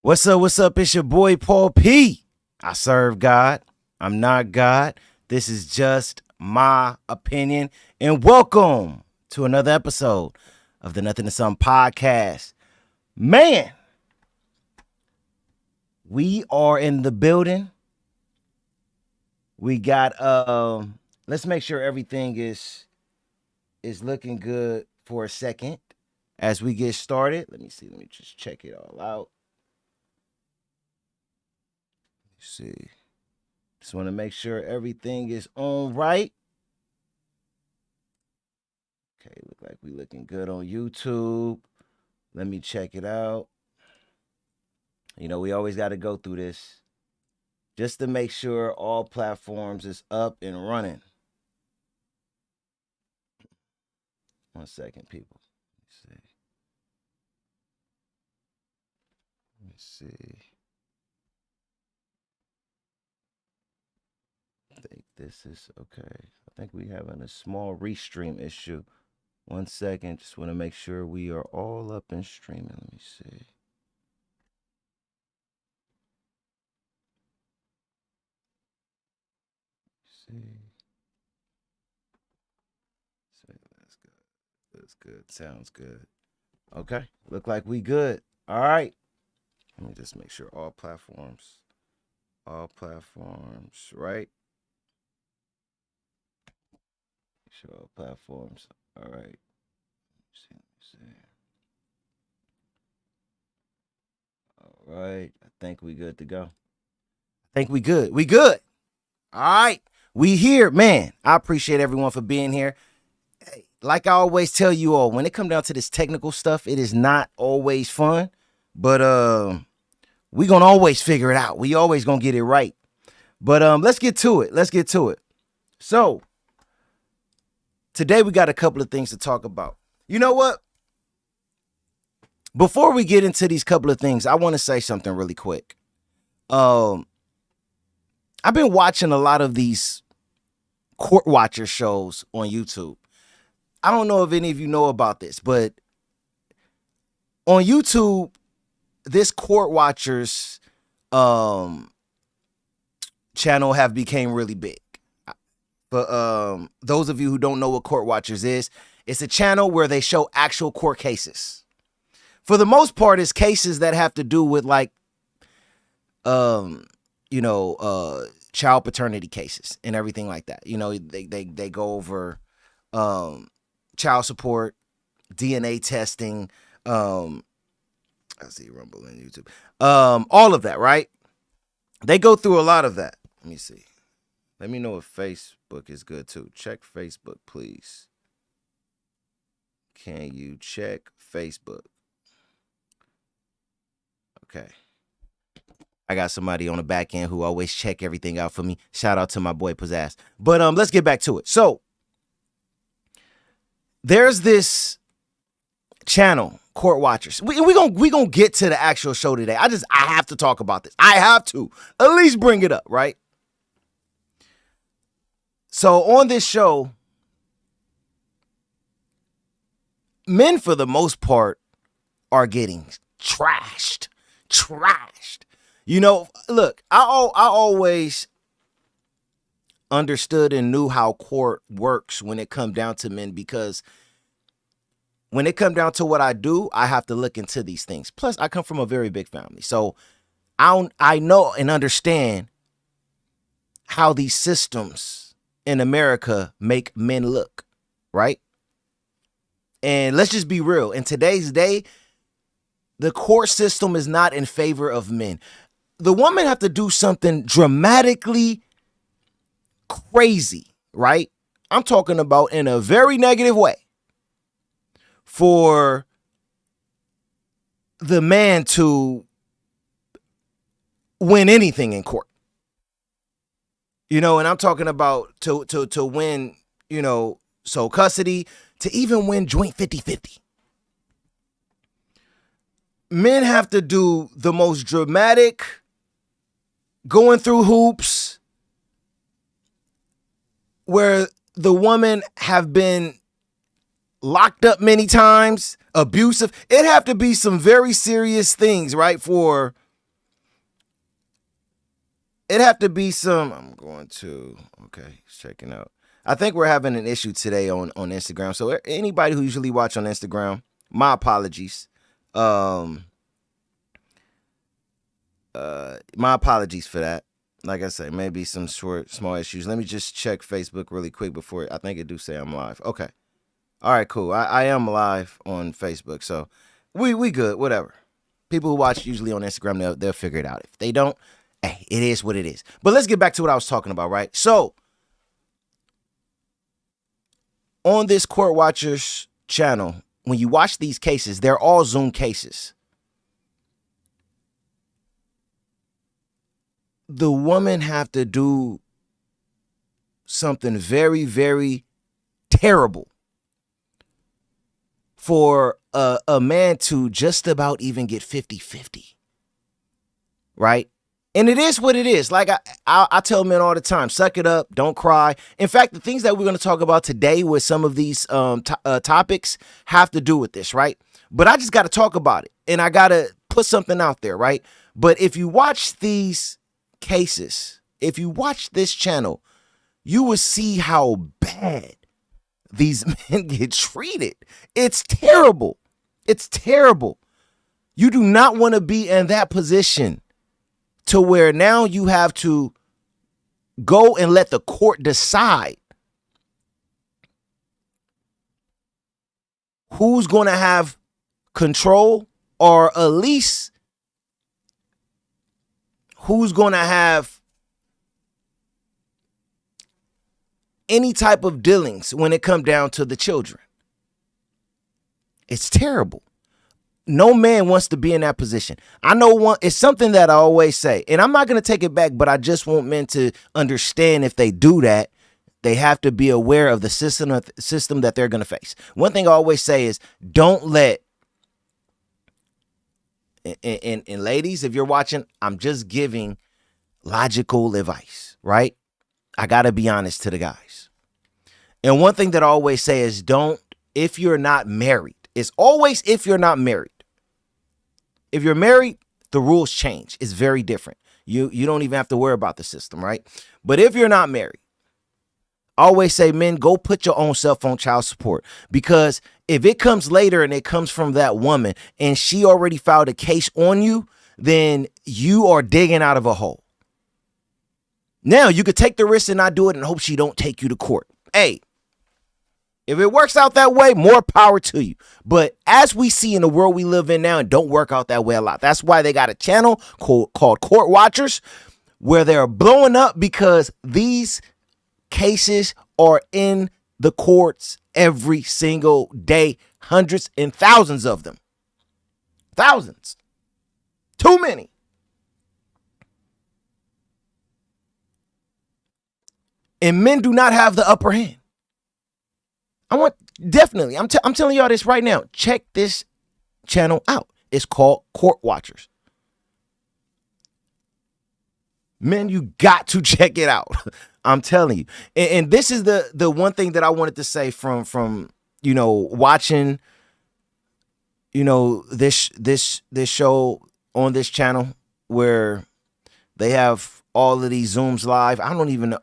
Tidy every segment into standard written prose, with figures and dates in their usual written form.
What's up? What's up? It's your boy Paul P. I serve God. I'm not God. This is just my opinion. And welcome to another episode of the Nothin to Some podcast. Man, we are in the building. We got let's make sure everything is looking good for a second as we get started. Let me just check it all out. See, just want to make sure everything is on right. Okay, look like we looking good on YouTube. Let me check it out. You know, we always got to go through this just to make sure all platforms is up and running. 1 second, people. Let me see. I think this is okay. I think we having a small restream issue. 1 second. Just want to make sure we are all up and streaming. Let me see. That's good. That's good. Sounds good. Okay. Look like we good. All right. Let me just make sure all platforms, right? Make sure all platforms. All right. Let me see. All right. I think we good to go. I think we good. We good. All right. We here, man. I appreciate everyone for being here. Like I always tell you all, when it comes down to this technical stuff, it is not always fun, but we gonna always figure it out. We always gonna get it right. But let's get to it. So today we got a couple of things to talk about. You know what? Before we get into these couple of things, I want to say something really quick. I've been watching a lot of these court watcher shows on YouTube. I don't know if any of you know about this, but on YouTube, this court watchers channel have became really big. But those of you who don't know what court watchers is, it's a channel where they show actual court cases. For the most part, it's cases that have to do with like child paternity cases and everything like that. You know, they go over child support, DNA testing, I see Rumble and YouTube. All of that, right? They go through a lot of that. Let me see. Let me know if Facebook is good too. Check Facebook, please. Can you check Facebook? Okay. I got somebody on the back end who always check everything out for me. Shout out to my boy Pizzazz. But let's get back to it. So there's this channel, Court Watchers. We gonna get to the actual show today. I have to talk about this. I have to at least bring it up, right? So on this show, men for the most part are getting trashed. You know, look, I always understood and knew how court works when it come down to men, because when it come down to what I do, I have to look into these things. Plus, I come from a very big family. So I know and understand how these systems in America make men look, right? And let's just be real. In today's day, the court system is not in favor of men. The woman have to do something dramatically crazy, right? I'm talking about in a very negative way for the man to win anything in court. You know, and I'm talking about to win, you know, sole custody, to even win joint 50-50. Men have to do the most dramatic, going through hoops, where the woman have been locked up many times, abusive. It have to be some very serious things, right, for It have to be some. I'm going to. Okay, checking out. I think we're having an issue today on Instagram. So anybody who usually watch on Instagram, my apologies. Um, my apologies for that. Like I say, maybe some small issues. Let me just check Facebook really quick before. I think it do say I'm live. Okay. All right, cool. I am live on Facebook, so we good. Whatever. People who watch usually on Instagram, they'll figure it out. If they don't, hey, it is what it is. But let's get back to what I was talking about, right? So on this Court Watchers channel, when you watch these cases, they're all Zoom cases. The woman have to do something very, very terrible for a man to just about even get 50-50, right? And it is what it is. Like I tell men all the time, suck it up, don't cry. In fact, the things that we're going to talk about today with some of these topics have to do with this, right? But I just got to talk about it, and I got to put something out there, right? But if you watch these cases, if you watch this channel, you will see how bad these men get treated. It's terrible. It's terrible. You do not want to be in that position to where now you have to go and let the court decide who's going to have control, or at least who's going to have any type of dealings when it comes down to the children. It's terrible. No man wants to be in that position. I know it's something that I always say, and I'm not going to take it back, but I just want men to understand if they do that, they have to be aware of the system that they're going to face. One thing I always say is don't let, and ladies, if you're watching, I'm just giving logical advice, right? I got to be honest to the guys. And one thing that I always say is don't, if you're not married, it's always if you're not married. If you're married, the rules change. It's very different. You don't even have to worry about the system, right? But if you're not married, I always say, men, go put your own self on child support, because if it comes later and it comes from that woman and she already filed a case on you, then you are digging out of a hole. Now you could take the risk and not do it and hope she don't take you to court. Hey, if it works out that way, more power to you. But as we see in the world we live in now, it don't work out that way a lot. That's why they got a channel called Court Watchers, where they're blowing up, because these cases are in the courts every single day, hundreds and thousands of them. Thousands. Too many. And men do not have the upper hand. I'm telling y'all this right now. Check this channel out. It's called Court Watchers. Men, you got to check it out. I'm telling you. And this is the one thing that I wanted to say from watching, this show on this channel where they have all of these Zooms live. I don't even know.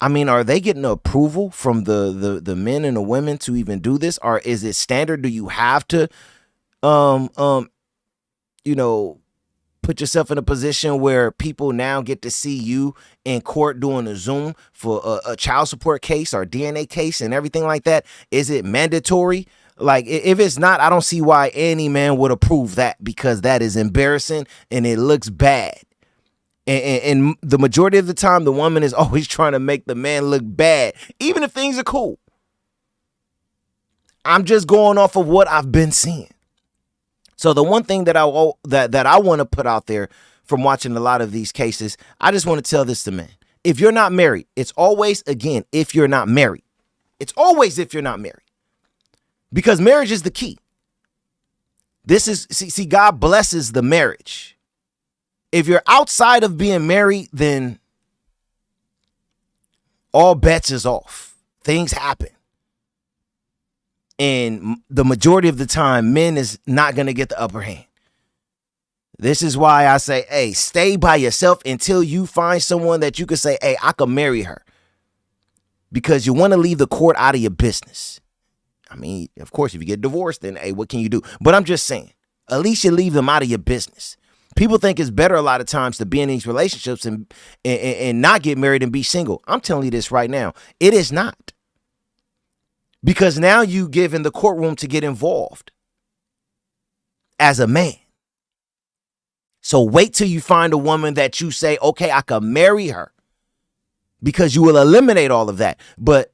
I mean, are they getting approval from the men and the women to even do this? Or is it standard? Do you have to, put yourself in a position where people now get to see you in court doing a Zoom for a child support case or DNA case and everything like that? Is it mandatory? Like, if it's not, I don't see why any man would approve that, because that is embarrassing and it looks bad. And the majority of the time, the woman is always trying to make the man look bad, even if things are cool. I'm just going off of what I've been seeing. So the one thing that I want to put out there from watching a lot of these cases, I just want to tell this to men. If you're not married, it's always, again, if you're not married. It's always if you're not married. Because marriage is the key. See, God blesses the marriage. If you're outside of being married, then all bets is off. Things happen. And the majority of the time, men is not going to get the upper hand. This is why I say, hey, stay by yourself until you find someone that you can say, hey, I can marry her. Because you want to leave the court out of your business. I mean, of course, if you get divorced, then, hey, what can you do? But I'm just saying, at least you leave them out of your business. People think it's better a lot of times to be in these relationships and not get married and be single. I'm telling you this right now. It is not. Because now you give in the courtroom to get involved as a man. So wait till you find a woman that you say, okay, I can marry her, because you will eliminate all of that. But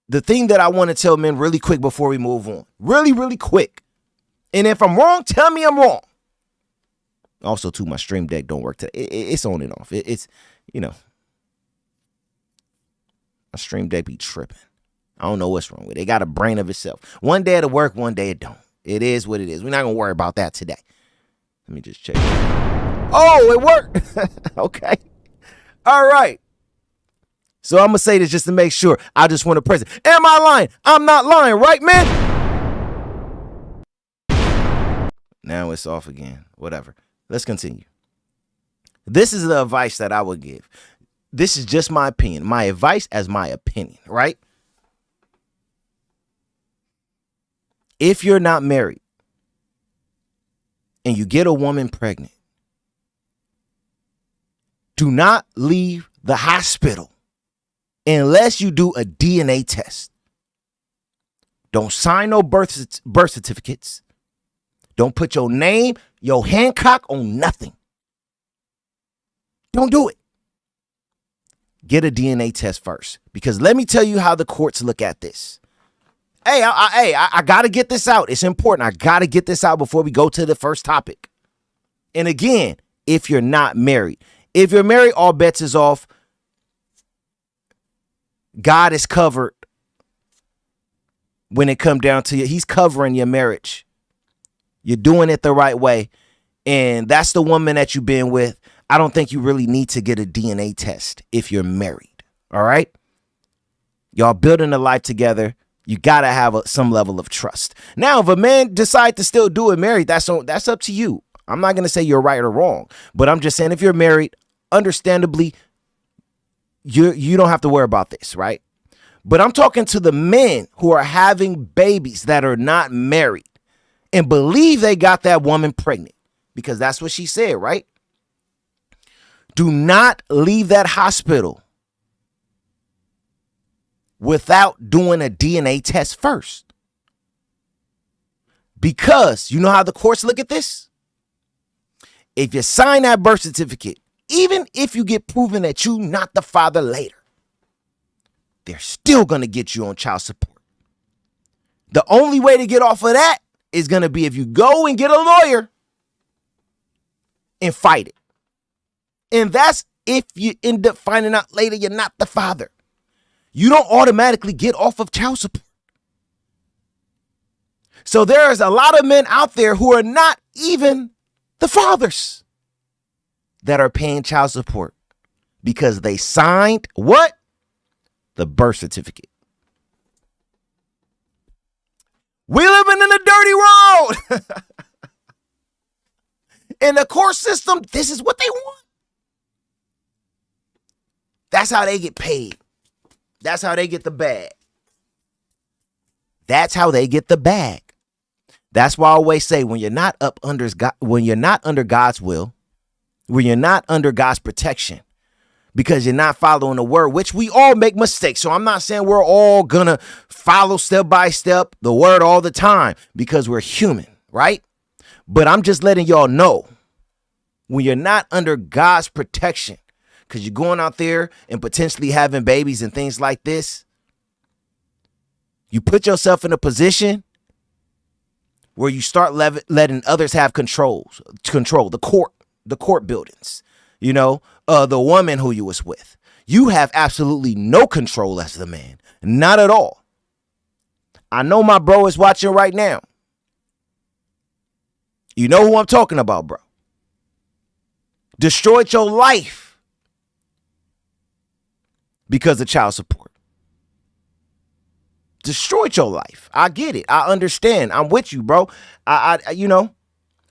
the thing that I want to tell men really quick before we move on, really, really quick. And if I'm wrong, tell me I'm wrong. Also, too, my stream deck don't work today. It's on and off. It's, you know, my stream deck be tripping. I don't know what's wrong with it. It got a brain of itself. One day it'll work, one day it don't. It is what it is. We're not going to worry about that today. Let me just check. Oh, it worked. Okay. All right. So I'm going to say this just to make sure. I just want to press it. Am I lying? I'm not lying, right, man? Now it's off again. Whatever. Let's continue. This is the advice that I would give. This is just my opinion. My advice as my opinion, right? If you're not married and you get a woman pregnant, do not leave the hospital unless you do a DNA test. Don't sign no birth certificates. Don't put your name, your Hancock on nothing. Don't do it. Get a DNA test first. Because let me tell you how the courts look at this. Hey, I got to get this out. It's important. I got to get this out before we go to the first topic. And again, if you're not married. If you're married, all bets is off. God is covered when it come down to you. He's covering your marriage. You're doing it the right way. And that's the woman that you've been with. I don't think you really need to get a DNA test if you're married. All right? Y'all building a life together. You got to have some level of trust. Now, if a man decides to still do it married, that's up to you. I'm not going to say you're right or wrong, but I'm just saying if you're married, understandably, you don't have to worry about this, right? But I'm talking to the men who are having babies that are not married and believe they got that woman pregnant, because that's what she said, right? Do not leave that hospital without doing a DNA test first. Because you know how the courts look at this? If you sign that birth certificate, even if you get proven that you're not the father later, they're still going to get you on child support. The only way to get off of that is going to be if you go and get a lawyer and fight it. And that's if you end up finding out later you're not the father. You don't automatically get off of child support. So there's a lot of men out there who are not even the fathers that are paying child support because they signed what? The birth certificate. We living in a dirty world. In the court system, this is what they want. That's how they get paid. That's how they get the bag. That's how they get the bag. That's why I always say when you're not under God's will, when you're not under God's protection, because you're not following the word, which we all make mistakes. So I'm not saying we're all gonna follow step by step the word all the time because we're human, right? But I'm just letting y'all know when you're not under God's protection, because you're going out there and potentially having babies and things like this, you put yourself in a position where you start letting others have control, the court buildings, the woman who you was with. You have absolutely no control as the man, not at all. I know my bro is watching right now. You know who I'm talking about, bro. Destroyed your life because of child support. Destroyed your life. I get it. I understand. I'm with you, bro.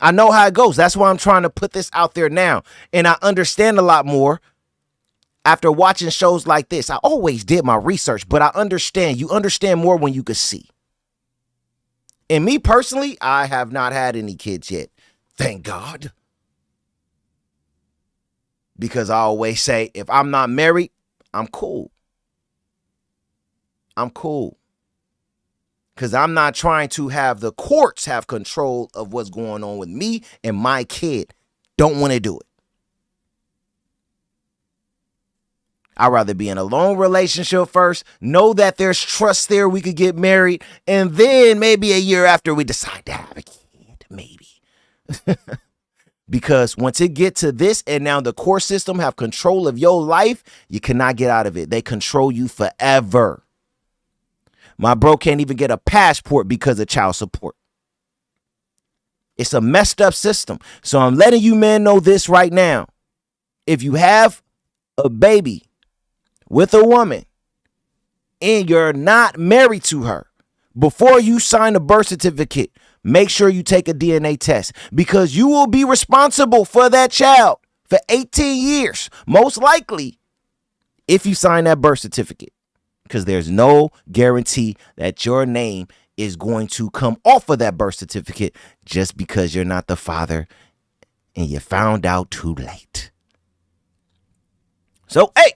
I know how it goes. That's why I'm trying to put this out there now. And I understand a lot more after watching shows like this. I always did my research, but I understand. You understand more when you can see. And me personally, I have not had any kids yet. Thank God. Because I always say, if I'm not married, I'm cool. I'm cool. Because I'm not trying to have the courts have control of what's going on with me and my kid. Don't want to do it. I'd rather be in a long relationship first, know that there's trust there, we could get married, and then maybe a year after we decide to have a kid, maybe. Because once it get to this and now the court system have control of your life, you cannot get out of it. They control you forever. My bro can't even get a passport because of child support. It's a messed up system. So I'm letting you men know this right now. If you have a baby with a woman and you're not married to her, before you sign a birth certificate, make sure you take a DNA test because you will be responsible for that child for 18 years, most likely, if you sign that birth certificate, because there's no guarantee that your name is going to come off of that birth certificate just because you're not the father and you found out too late. So, hey,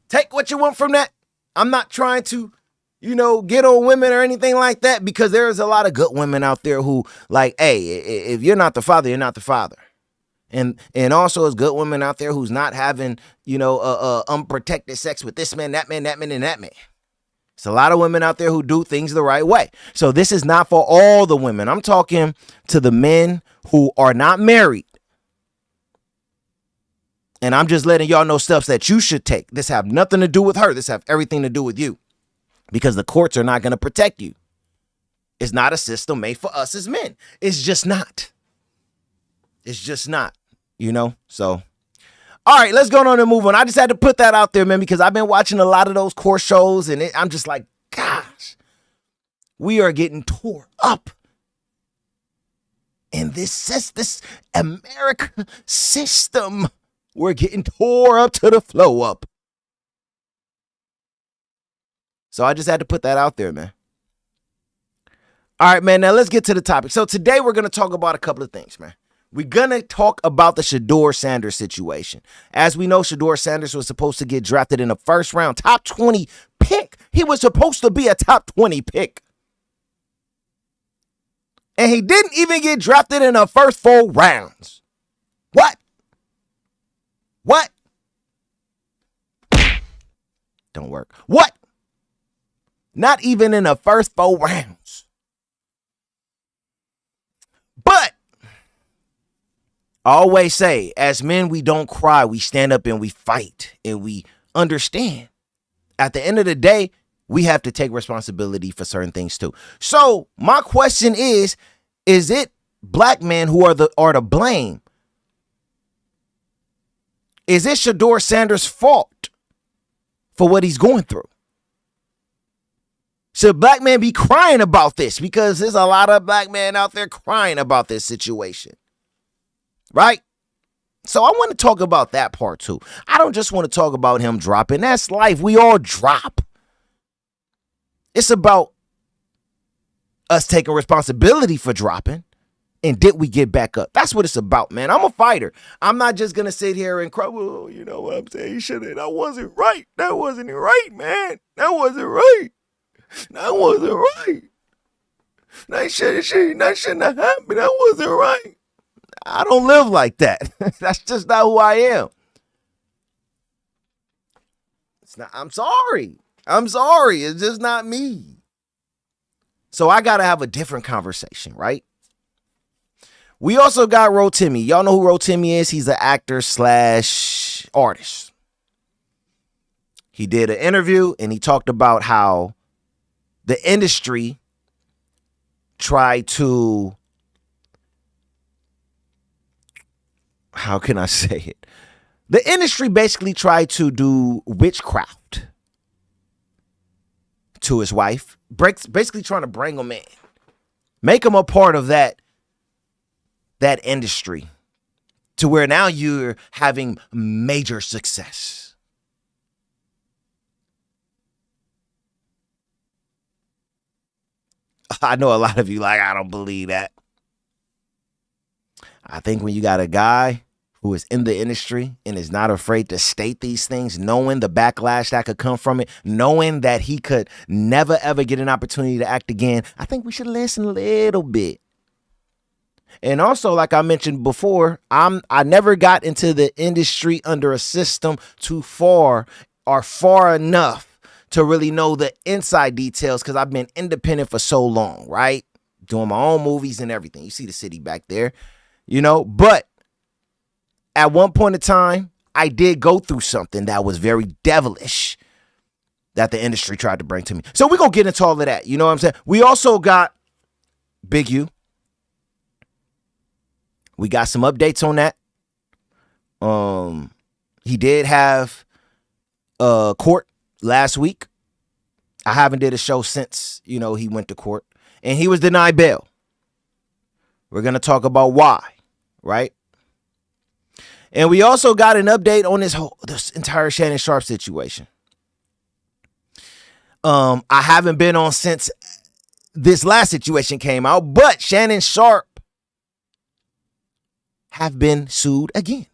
take what you want from that. I'm not trying to, get on women or anything like that, because there's a lot of good women out there who like, hey, if you're not the father, you're not the father. And also there's good women out there who's not having, unprotected sex with this man, that man, that man, and that man. It's a lot of women out there who do things the right way. So this is not for all the women. I'm talking to the men who are not married. And I'm just letting y'all know steps that you should take. This have nothing to do with her. This have everything to do with you. Because the courts are not going to protect you. It's not a system made for us as men. It's just not. It's just not, So, all right, let's go on and move on. I just had to put that out there, man, because I've been watching a lot of those court shows, and I'm just like, gosh, we are getting tore up in this America system. We're getting tore up to the flow up. So I just had to put that out there, man. All right, man, now let's get to the topic. So today we're going to talk about a couple of things, man. We're going to talk about the Shedeur Sanders situation. As we know, Shedeur Sanders was supposed to get drafted in the first round, top 20 pick. He was supposed to be a top 20 pick. And he didn't even get drafted in the first 4 rounds. What? Don't work. What? Not even in the first 4 rounds. But I always say, as men, we don't cry. We stand up and we fight and we understand. At the end of the day, we have to take responsibility for certain things too. So my question is it black men who are to blame? Is it Shedeur Sanders' fault for what he's going through? Should black men be crying about this? Because there's a lot of black men out there crying about this situation. Right? So I want to talk about that part too. I don't just want to talk about him dropping. That's life. We all drop. It's about us taking responsibility for dropping. And did we get back up? That's what it's about, man. I'm a fighter. I'm not just going to sit here and cry. Well, you know what I'm saying? That wasn't right. That wasn't right, man. That wasn't right. That wasn't right. That shouldn't have happened. That wasn't right. I don't live like that. That's just not who I am. It's not. I'm sorry. It's just not me. So I got to have a different conversation, right? We also got Rotimi. Y'all know who Rotimi is? He's an actor / artist. He did an interview and he talked about how the industry tried to, how can I say it? The industry basically tried to do witchcraft to his wife, basically trying to bring him in, make him a part of that that industry to where now you're having major success? I know a lot of you like, I don't believe that. I think when you got a guy who is in the industry and is not afraid to state these things, knowing the backlash that could come from it, knowing that he could never, ever get an opportunity to act again, I think we should listen a little bit. And also, like I mentioned before, I never got into the industry under a system too far or far enough to really know the inside details because I've been independent for so long, right? Doing my own movies and everything. You see the city back there, you know, but at one point in time, I did go through something that was very devilish that the industry tried to bring to me. So we're going to get into all of that. You know what I'm saying? We also got Big U. We got some updates on that. He did have court last week. I haven't did a show since, you know, he went to court. And he was denied bail. We're going to talk about why, right? And we also got an update on this entire Shannon Sharpe situation. I haven't been on since this last situation came out, but Shannon Sharpe have been sued again.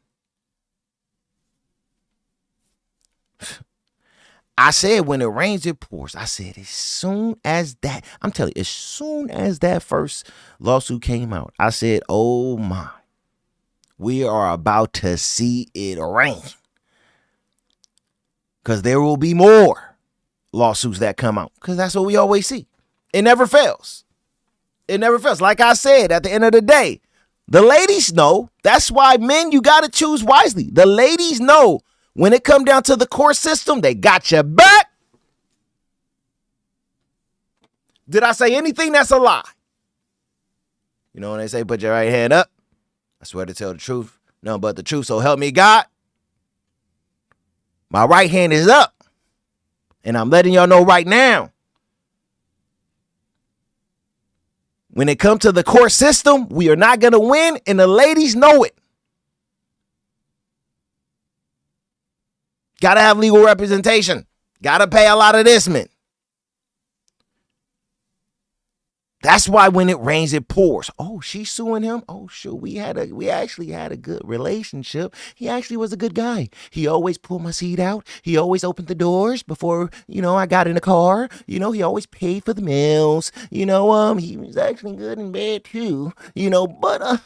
I said when it rains, it pours. I said as soon as that, I'm telling you, as soon as that first lawsuit came out, I said, oh my, we are about to see it rain. Because there will be more lawsuits that come out. Because that's what we always see. It never fails. It never fails. Like I said, at the end of the day, the ladies know. That's why, men, you got to choose wisely. The ladies know when it come down to the court system, they got your back. Did I say anything that's a lie? You know when they say, put your right hand up? I swear to tell the truth. Nothing but the truth. So help me God. My right hand is up. And I'm letting y'all know right now. When it comes to the court system, we are not going to win, and the ladies know it. Got to have legal representation. Got to pay a lot of this, man. That's why when it rains, it pours. Oh, she's suing him? Oh, sure. We actually had a good relationship. He actually was a good guy. He always pulled my seat out. He always opened the doors before, I got in the car. He always paid for the meals. He was actually good in bed too. But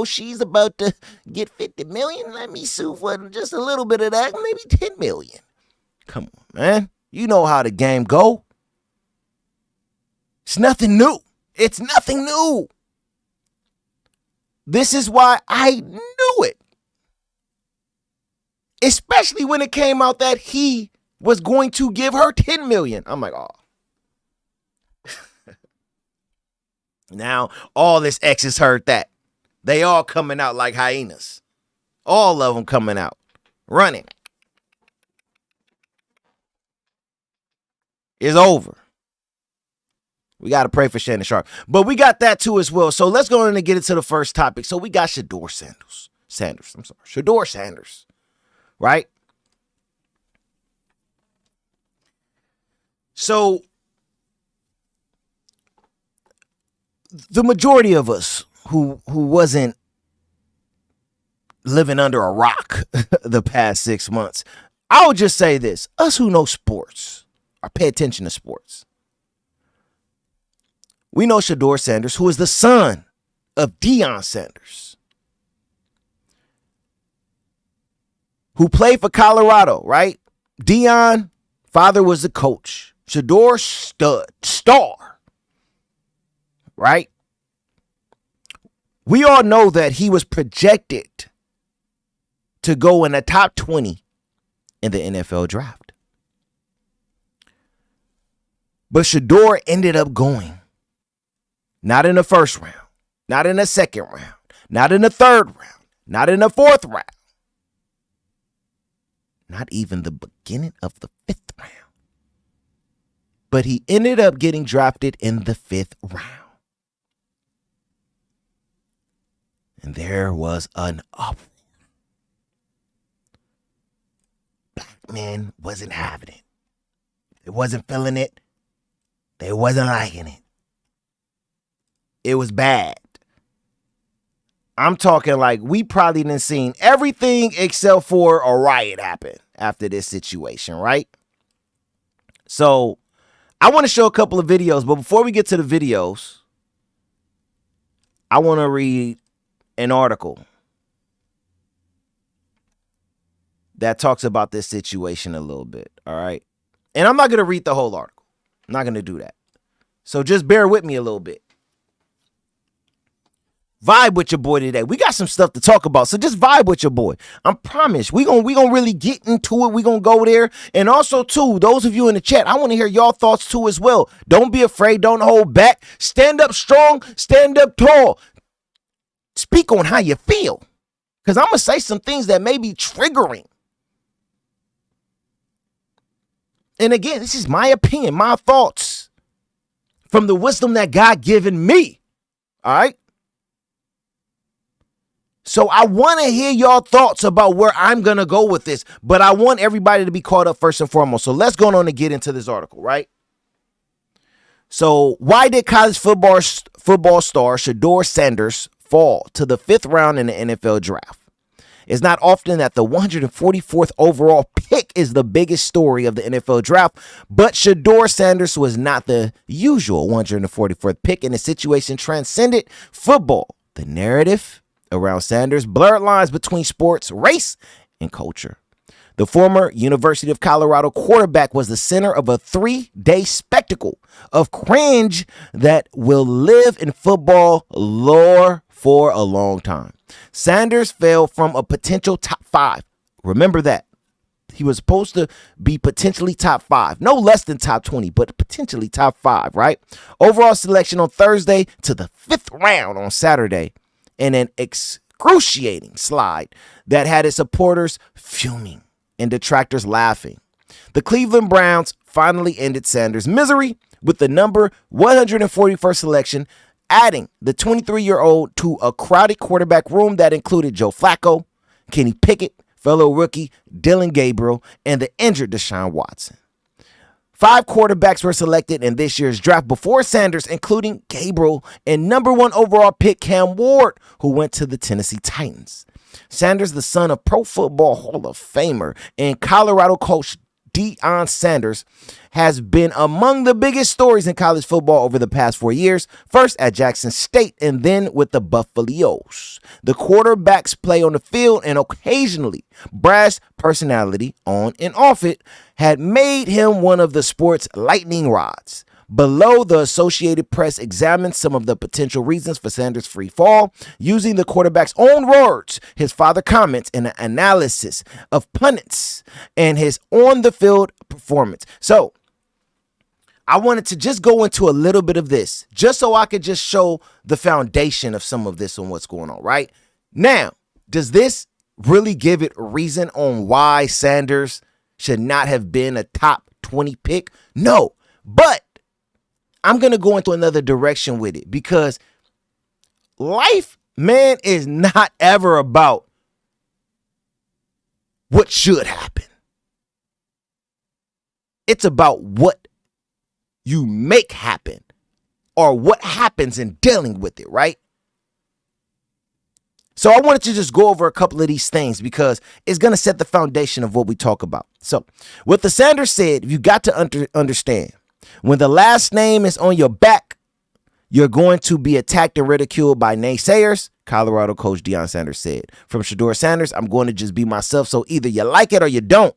she's about to get 50 million. Let me sue for just a little bit of that, maybe 10 million. Come on, man. You know how the game go. It's nothing new. It's nothing new. This is why I knew it. Especially when it came out that he was going to give her 10 million. I'm like, oh. Now, all his exes heard that. They all coming out like hyenas. All of them coming out. Running. It's over. We got to pray for Shannon Sharpe. But we got that too as well. So let's go in and get into the first topic. So we got Shedeur Sanders. Shedeur Sanders. Right? So the majority of us who wasn't living under a rock the past 6 months, I would just say this. Us who know sports or pay attention to sports. We know Shedeur Sanders, who is the son of Deion Sanders, who played for Colorado, right? Deion, father was the coach. Shedeur, star, right? We all know that he was projected to go in the top 20 in the NFL draft. But Shedeur ended up going. Not in the first round, not in the second round, not in the third round, not in the fourth round, not even the beginning of the fifth round. But he ended up getting drafted in the fifth round. And there was an uproar. Black men wasn't having it. They wasn't feeling it. They wasn't liking it. It was bad. I'm talking like we probably done seen everything except for a riot happen after this situation, right? So I want to show a couple of videos, but before we get to the videos, I want to read an article that talks about this situation a little bit, all right? And I'm not going to read the whole article. I'm not going to do that. So just bear with me a little bit. Vibe with your boy today. We got some stuff to talk about, so just vibe with your boy. I promise we gonna really get into it. We gonna go there. And also, too, those of you in the chat, I want to hear y'all thoughts, too, as well. Don't be afraid. Don't hold back. Stand up strong. Stand up tall. Speak on how you feel, because I'm going to say some things that may be triggering. And again, this is my opinion, my thoughts from the wisdom that God given me. All right? So I want to hear y'all thoughts about where I'm going to go with this, but I want everybody to be caught up first and foremost. So let's go on and get into this article, right? So why did college football star Shedeur Sanders fall to the 5th round in the NFL draft? It's not often that the 144th overall pick is the biggest story of the NFL draft, but Shedeur Sanders was not the usual 144th pick, and the situation transcended football. The narrative around Sanders blurred lines between sports, race, and culture. The former University of Colorado quarterback was the center of a 3-day spectacle of cringe that will live in football lore for a long time. Sanders fell from a potential top 5. Remember that. He was supposed to be potentially top 5. No less than top 20, but potentially top 5, right? Overall selection on Thursday to the 5th round on Saturday. In an excruciating slide that had its supporters fuming and detractors laughing. The Cleveland Browns finally ended Sanders' misery with the number 141st selection, adding the 23-year-old to a crowded quarterback room that included Joe Flacco, Kenny Pickett, fellow rookie Dylan Gabriel, and the injured Deshaun Watson. 5 quarterbacks were selected in this year's draft before Sanders, including Gabriel and number 1 overall pick Cam Ward, who went to the Tennessee Titans. Sanders, the son of Pro Football Hall of Famer and Colorado coach Deion Sanders, has been among the biggest stories in college football over the past 4 years, first at Jackson State and then with the Buffaloes. The quarterback's play on the field and occasionally brash personality on and off it had made him one of the sport's lightning rods. Below, the Associated Press examines some of the potential reasons for Sanders' free fall, using the quarterback's own words, his father comments, and an analysis of pundits and his on-the-field performance. So, I wanted to just go into a little bit of this, just so I could just show the foundation of some of this and what's going on, right? Now, does this really give it reason on why Sanders should not have been a top 20 pick? No, but I'm going to go into another direction with it, because life, man, is not ever about what should happen. It's about what you make happen, or what happens in dealing with it, right? So I wanted to just go over a couple of these things because it's going to set the foundation of what we talk about. So what the Sanders said, you got to understand, when the last name is on your back, you're going to be attacked and ridiculed by naysayers, Colorado coach Deion Sanders said. From Shedeur Sanders, I'm going to just be myself, so either you like it or you don't.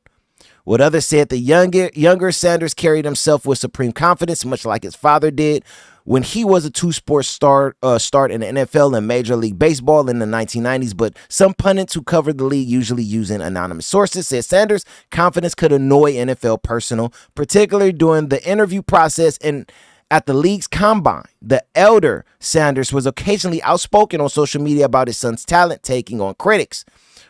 What others said, the younger Sanders carried himself with supreme confidence, much like his father did when he was a two-sport start in the NFL and Major League Baseball in the 1990s. But some pundits who covered the league, usually using anonymous sources, said Sanders' confidence could annoy NFL personnel, particularly during the interview process and at the league's combine. The elder Sanders was occasionally outspoken on social media about his son's talent, taking on critics.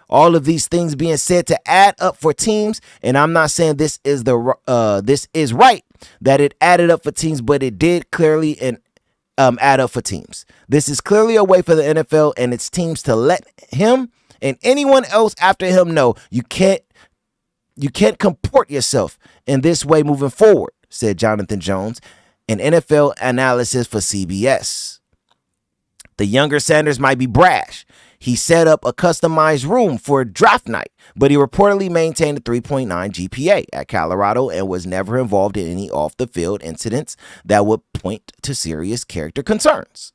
All of these things being said to add up for teams, and I'm not saying this is right that it added up for teams, but it did clearly, and add up for teams. This is clearly a way for the NFL and its teams to let him and anyone else after him know you can't comport yourself in this way moving forward, said Jonathan Jones, an NFL analyst for CBS. The younger Sanders might be brash. He set up a customized room for draft night, but he reportedly maintained a 3.9 GPA at Colorado and was never involved in any off-the-field incidents that would point to serious character concerns.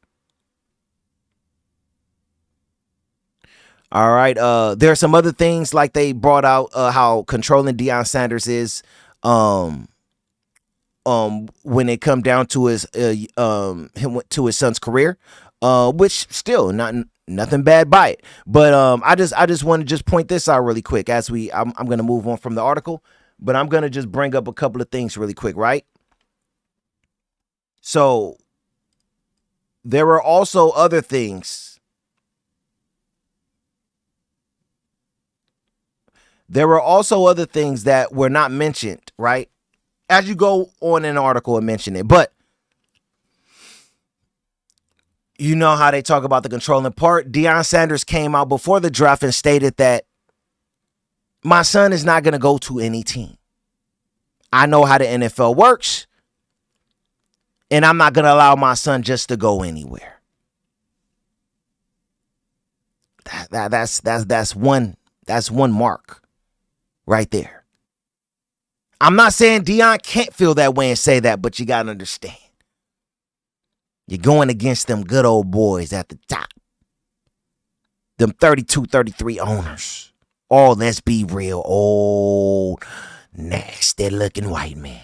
All right, there are some other things like they brought out how controlling Deion Sanders is when it come down to his son's career, which still nothing bad by it. But I just want to just point this out really quick as I'm going to move on from the article, but I'm going to just bring up a couple of things really quick, right? So there were also other things. There were also other things that were not mentioned, right? As you go on in an article and mention it, but you know how they talk about the controlling part. Deion Sanders came out before the draft and stated that my son is not going to go to any team. I know how the NFL works, and I'm not going to allow my son just to go anywhere. That's one mark right there. I'm not saying Deion can't feel that way and say that, but you got to understand. You're going against them good old boys at the top. Them 32, 33 owners. Oh, let's be real, old, nasty-looking white man.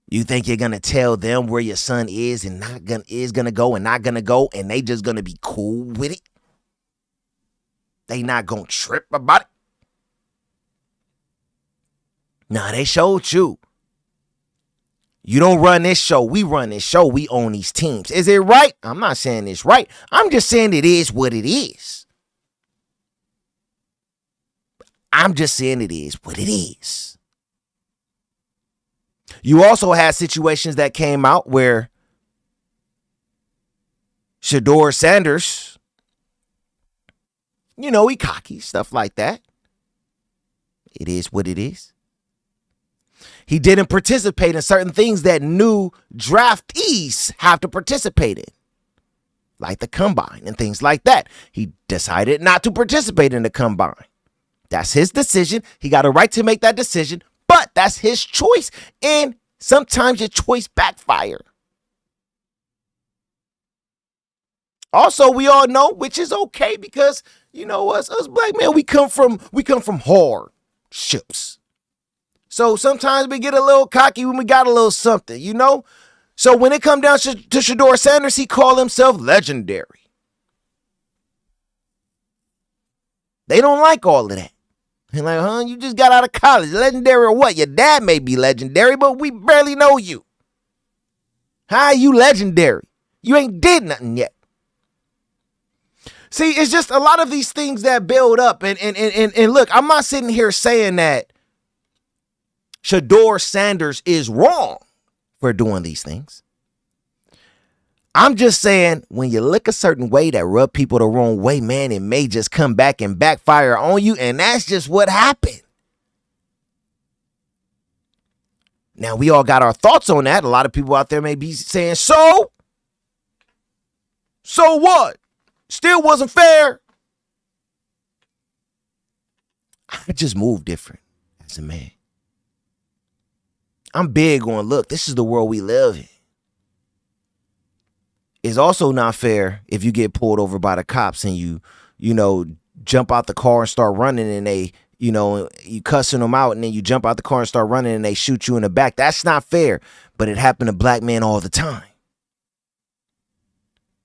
You think you're going to tell them where your son is and is going to go and not going to go, and they just going to be cool with it? They not going to trip about it? Nah, they showed you. You don't run this show. We run this show. We own these teams. Is it right? I'm not saying it's right. I'm just saying it is what it is. I'm just saying it is what it is. You also had situations that came out where Shedeur Sanders, he cocky, stuff like that. It is what it is. He didn't participate in certain things that new draftees have to participate in, like the combine and things like that. He decided not to participate in the combine. That's his decision. He got a right to make that decision, but that's his choice, and sometimes your choice backfire. Also, we all know, which is okay because, us black men, we come from hardships. So sometimes we get a little cocky when we got a little something, So when it come down to Shedeur Sanders, he called himself legendary. They don't like all of that. They're like, you just got out of college. Legendary or what? Your dad may be legendary, but we barely know you. How are you legendary? You ain't did nothing yet. See, it's just a lot of these things that build up. And look, I'm not sitting here saying that Shedeur Sanders is wrong for doing these things. I'm just saying when you look a certain way that rub people the wrong way, man, it may just come back and backfire on you. And that's just what happened. Now, we all got our thoughts on that. A lot of people out there may be saying, so what? Still wasn't fair. I just move different as a man. I'm big on, look, this is the world we live in. It's also not fair if you get pulled over by the cops and you jump out the car and start running and they, you cussing them out and then you jump out the car and start running and they shoot you in the back. That's not fair, but it happened to black men all the time.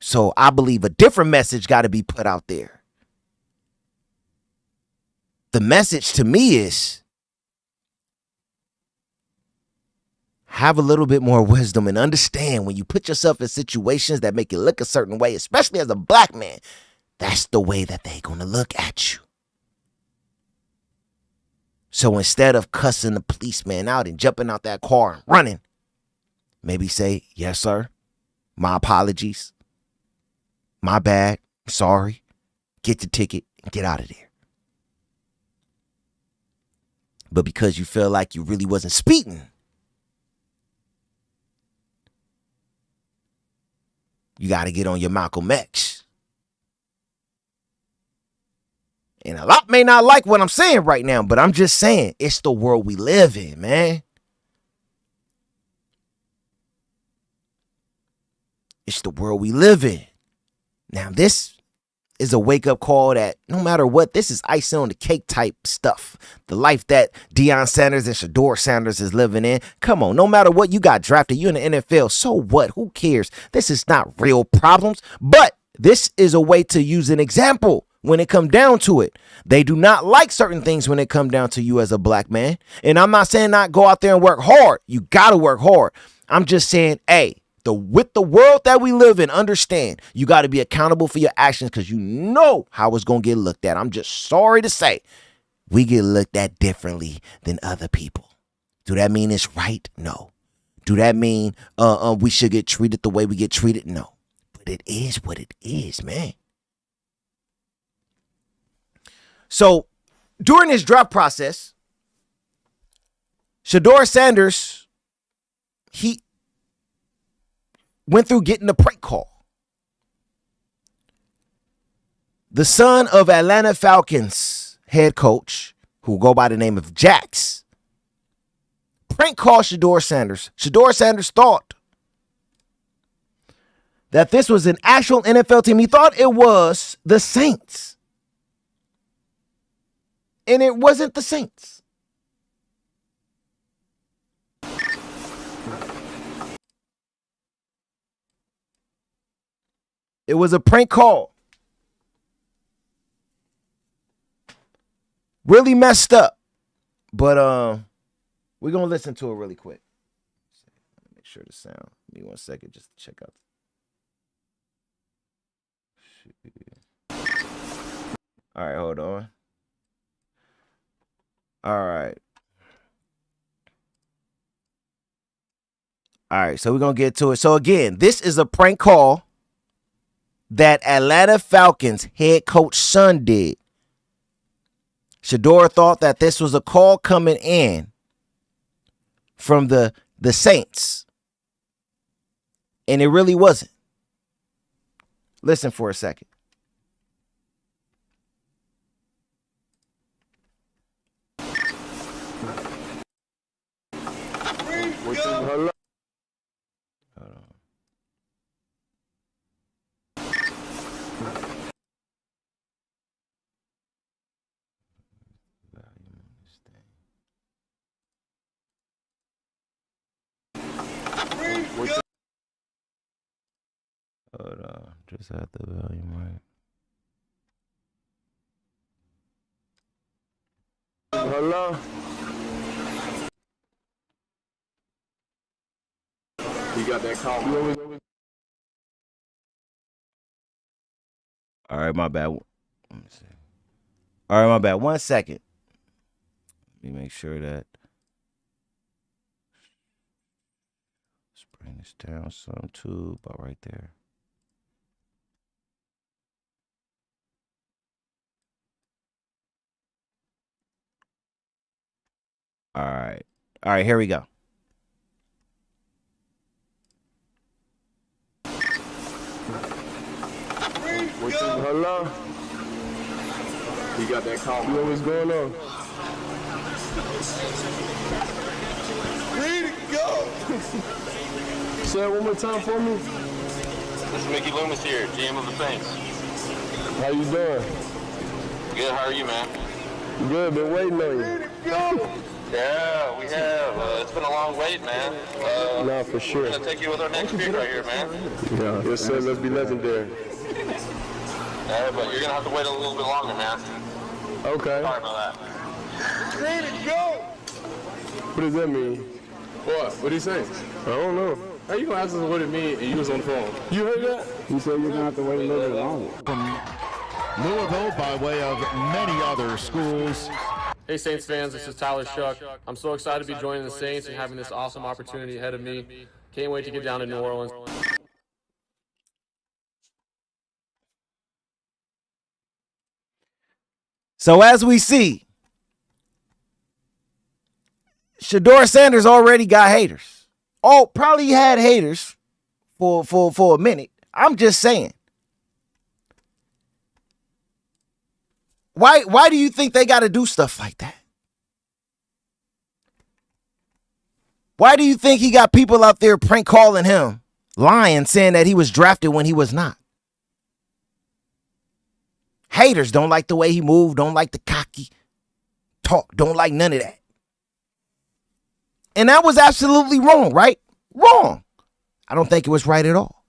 So I believe a different message got to be put out there. The message to me is, have a little bit more wisdom and understand when you put yourself in situations that make you look a certain way, especially as a black man, that's the way that they're going to look at you. So instead of cussing the policeman out and jumping out that car and running, maybe say, yes, sir, my apologies, my bad, sorry, get the ticket and get out of there. But because you feel like you really wasn't speeding, you got to get on your Malcolm X. And a lot may not like what I'm saying right now, but I'm just saying it's the world we live in, man. It's the world we live in. Now, this is a wake-up call that no matter what, this is icing on the cake type stuff. The life that Deion Sanders and Shedeur Sanders is living in. Come on, no matter what, you got drafted, you in the NFL, so what? Who cares? This is not real problems, but this is a way to use an example when it come down to it. They do not like certain things when it come down to you as a black man. And I'm not saying not go out there and work hard. You got to work hard. I'm just saying, hey, with the world that we live in, understand you got to be accountable for your actions because you know how it's going to get looked at. I'm just sorry to say we get looked at differently than other people. Do that mean it's right? No. Do that mean we should get treated the way we get treated? No. But it is what it is, man. So during this draft process, Shedeur Sanders, he went through getting a prank call. The son of Atlanta Falcons head coach, who go by the name of Jax, prank called Shedeur Sanders. Shedeur Sanders thought that this was an actual NFL team. He thought it was the Saints. And it wasn't the Saints. It was a prank call. Really messed up. But we're going to listen to it really quick. Make sure the sound. Give me 1 second just to check out. All right, hold on. All right. All right, so we're going to get to it. So again, this is a prank call that Atlanta Falcons head coach son did. Shedeur thought that this was a call coming in from the Saints. And it really wasn't. Listen for a second. Hello. Hold on. Hold on. Just had the volume right. Hello. You got that call. All right, my bad. Let me see. All right, my bad. 1 second. Let me make sure that. Let's bring this down some too, about right there. All right. All right, here we go. Hello? You got that call. You know what's going on? Ready to go! Say it one more time for me. This is Mickey Loomis here, GM of the Saints. How you doing? Good, how are you, man? Good, been waiting on you. Ready to go! Yeah, we have. It's been a long wait, man. No, for sure. We're going to take you with our next pick right here, man. Yeah, yes, sir. Let's be legendary. Yeah, but you're going to have to wait a little bit longer, man. Okay. Sorry about that. Ready to go! What does that mean? What? What did he say? I don't know. How you gonna ask us what it means and you was on the phone? You heard that? You said you're gonna have to wait a little bit longer. From Louisville, by way of many other schools. Hey Saints fans, this is Tyler Shuck. I'm so excited to be joining the Saints and having this awesome opportunity ahead of me. Can't wait to get down to New Orleans. So as we see, Shedeur Sanders already got haters. Oh, probably had haters for a minute. I'm just saying. Why do you think they got to do stuff like that? Why do you think he got people out there prank calling him, lying, saying that he was drafted when he was not? Haters don't like the way he moved, don't like the cocky talk, don't like none of that. And that was absolutely wrong, right? Wrong. I don't think it was right at all.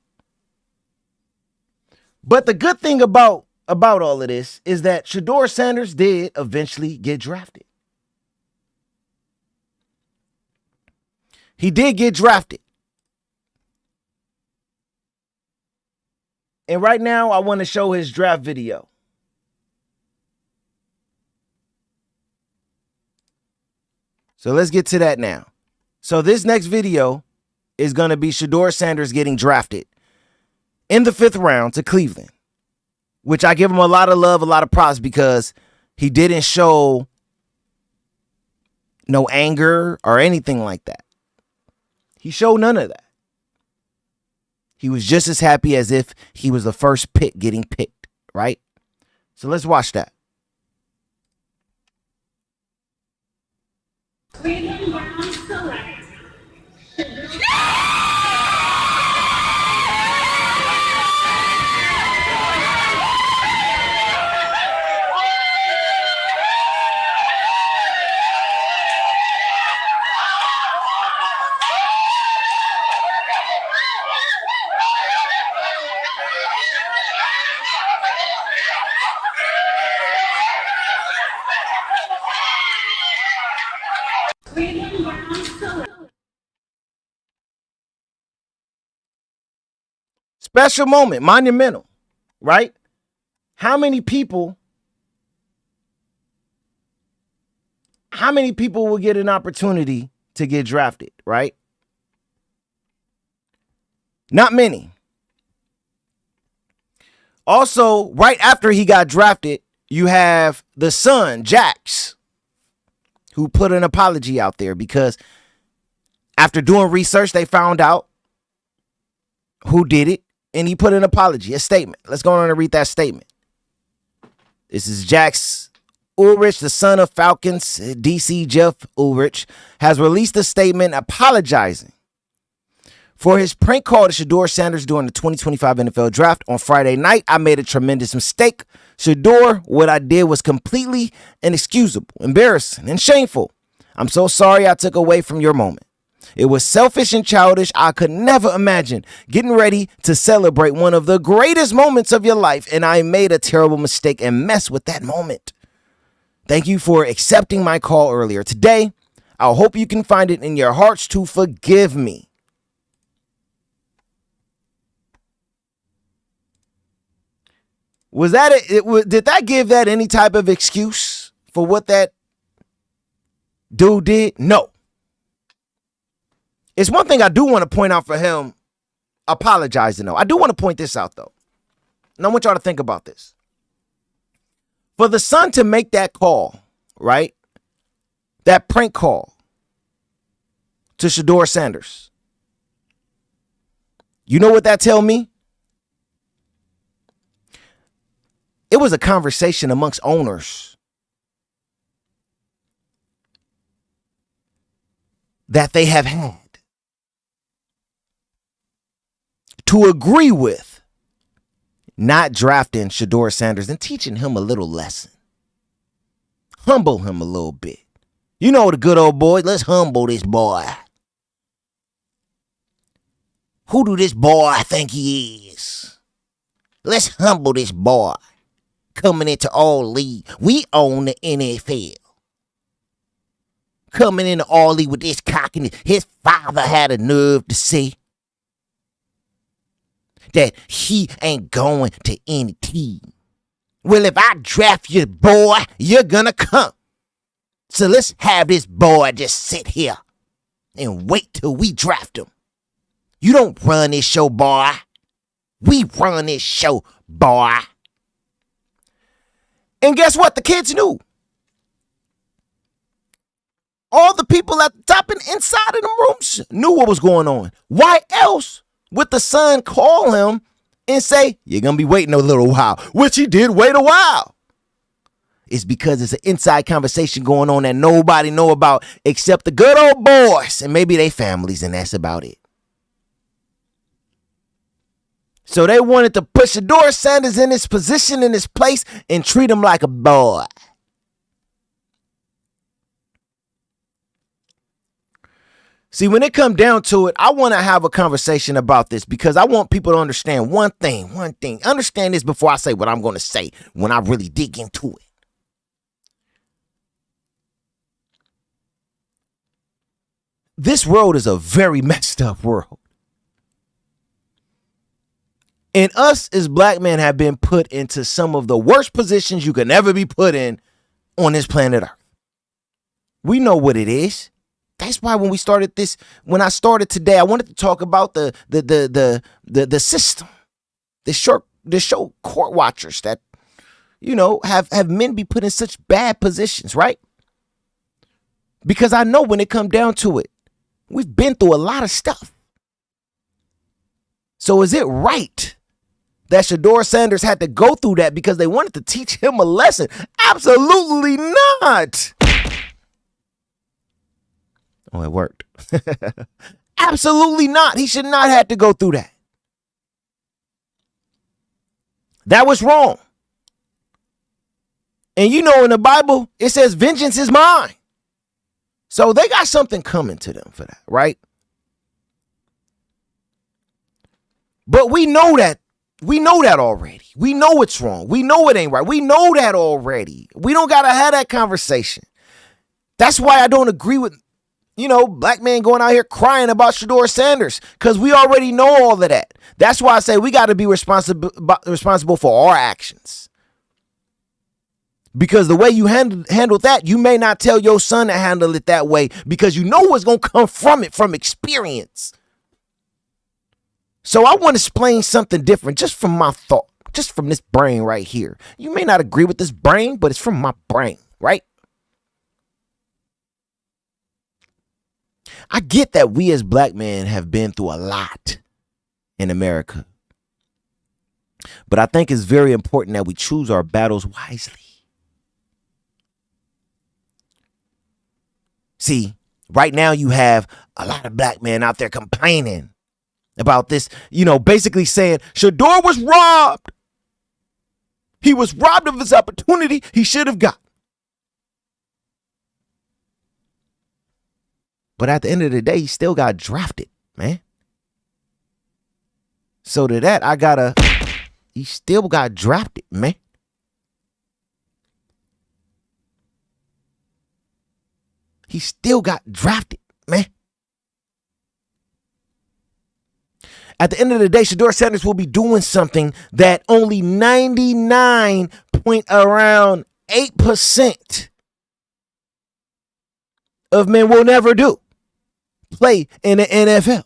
But the good thing about all of this is that Shedeur Sanders did eventually get drafted. He did get drafted. And right now, I want to show his draft video. So let's get to that now. So this next video is going to be Shedeur Sanders getting drafted in the 5th round to Cleveland, which I give him a lot of love, a lot of props, because he didn't show no anger or anything like that. He showed none of that. He was just as happy as if he was the first pick getting picked, right? So let's watch that. Cleveland Browns select. Cleveland Browns select. Special moment, monumental, right? How many people will get an opportunity to get drafted, right? Not many. Also, right after he got drafted, you have the son, Jax, who put an apology out there because after doing research, they found out who did it, and he put an apology, a statement. Let's go on and read that statement. This is Jax Ulrich, the son of Falcons DC Jeff Ulrich, has released a statement apologizing for his prank call to Shedeur Sanders during the 2025 NFL Draft on Friday night. I made a tremendous mistake. Shedeur, what I did was completely inexcusable, embarrassing, and shameful. I'm so sorry I took away from your moment. It was selfish and childish. I could never imagine getting ready to celebrate one of the greatest moments of your life, and I made a terrible mistake and messed with that moment. Thank you for accepting my call earlier today. I hope you can find it in your hearts to forgive me. Was that did that give that any type of excuse for what that dude did? No. It's one thing I do want to point out for him apologizing, though. I do want to point this out, though. And I want y'all to think about this. For the son to make that call, right? That prank call to Shedeur Sanders. You know what that tell me? It was a conversation amongst owners that they have had to agree with not drafting Shedeur Sanders and teaching him a little lesson. Humble him a little bit. You know the good old boy. Let's humble this boy. Who do this boy think he is? Let's humble this boy. Coming into all league. We own the NFL. Coming into all league with this cockiness. His father had a nerve to say that he ain't going to any team. Well, if I draft you, boy, you're gonna come. So let's have this boy just sit here and wait till we draft him. You don't run this show, boy. We run this show, boy. And guess what? The kids knew. All the people at the top and inside of the rooms knew what was going on. Why else would the son call him and say, you're going to be waiting a little while, which he did wait a while? It's because it's an inside conversation going on that nobody know about except the good old boys and maybe their families, and that's about it. So they wanted to put Shedeur Sanders in his position, in his place, and treat him like a boy. See, when it come down to it, I want to have a conversation about this because I want people to understand one thing. Understand this before I say what I'm going to say when I really dig into it. This world is a very messed up world. And us as black men have been put into some of the worst positions you can ever be put in on this planet Earth. We know what it is. That's why when I started today, I wanted to talk about the system, the show court watchers that, have men be put in such bad positions, right? Because I know when it come down to it, we've been through a lot of stuff. So is it right that Shedeur Sanders had to go through that because they wanted to teach him a lesson? Absolutely not. Oh, it worked. Absolutely not. He should not have to go through that. That was wrong. And in the Bible, it says vengeance is mine. So they got something coming to them for that, right? But we know that. We know that already. We know it's wrong. We know it ain't right. We know that already. We don't got to have that conversation. That's why I don't agree with black men going out here crying about Shedeur Sanders, because we already know all of that. That's why I say we got to be responsible for our actions. Because the way you handle that, you may not tell your son to handle it that way because you know what's going to come from it, from experience. So I want to explain something different just from my thought, just from this brain right here. You may not agree with this brain, but it's from my brain, right? I get that we as black men have been through a lot in America. But I think it's very important that we choose our battles wisely. See, right now you have a lot of black men out there complaining about this, basically saying Shedeur was robbed. He was robbed of his opportunity he should have got. But at the end of the day, he still got drafted, man. So to that, he still got drafted, man. He still got drafted, man. At the end of the day, Shedeur Sanders will be doing something that only 99.8% of men will never do. Play in the NFL.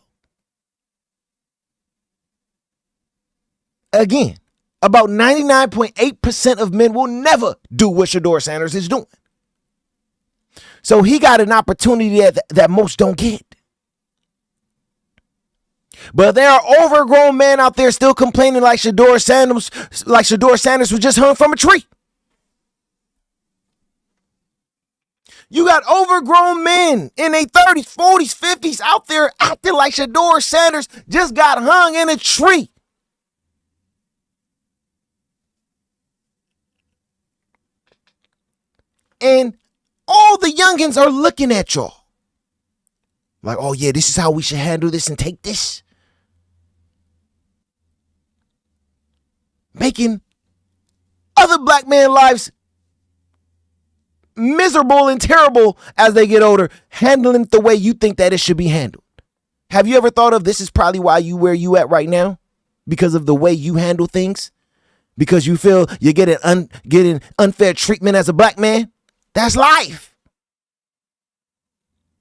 Again, about 99.8% of men will never do what Shedeur Sanders is doing. So he got an opportunity that most don't get. But there are overgrown men out there still complaining like Shedeur Sanders was just hung from a tree. You got overgrown men in their 30s, 40s, 50s out there acting like Shedeur Sanders just got hung in a tree. And all the youngins are looking at y'all. Like, oh yeah, this is how we should handle this and take this. Making other black men's lives miserable and terrible as they get older, handling it the way you think that it should be handled. Have you ever thought of this is probably why you where you at right now? Because of the way you handle things? Because you feel you're getting unfair treatment as a black man? That's life.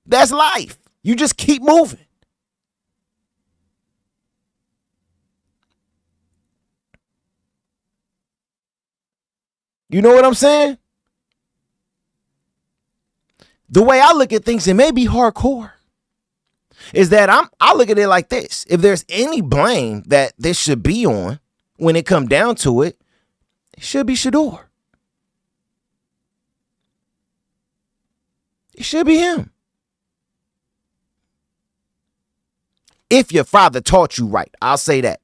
That's life. You just keep moving. You know what I'm saying? The way I look at things, it may be hardcore, is that I look at it like this. If there's any blame that this should be on when it come down to it, it should be Shedeur. It should be him. If your father taught you right, I'll say that.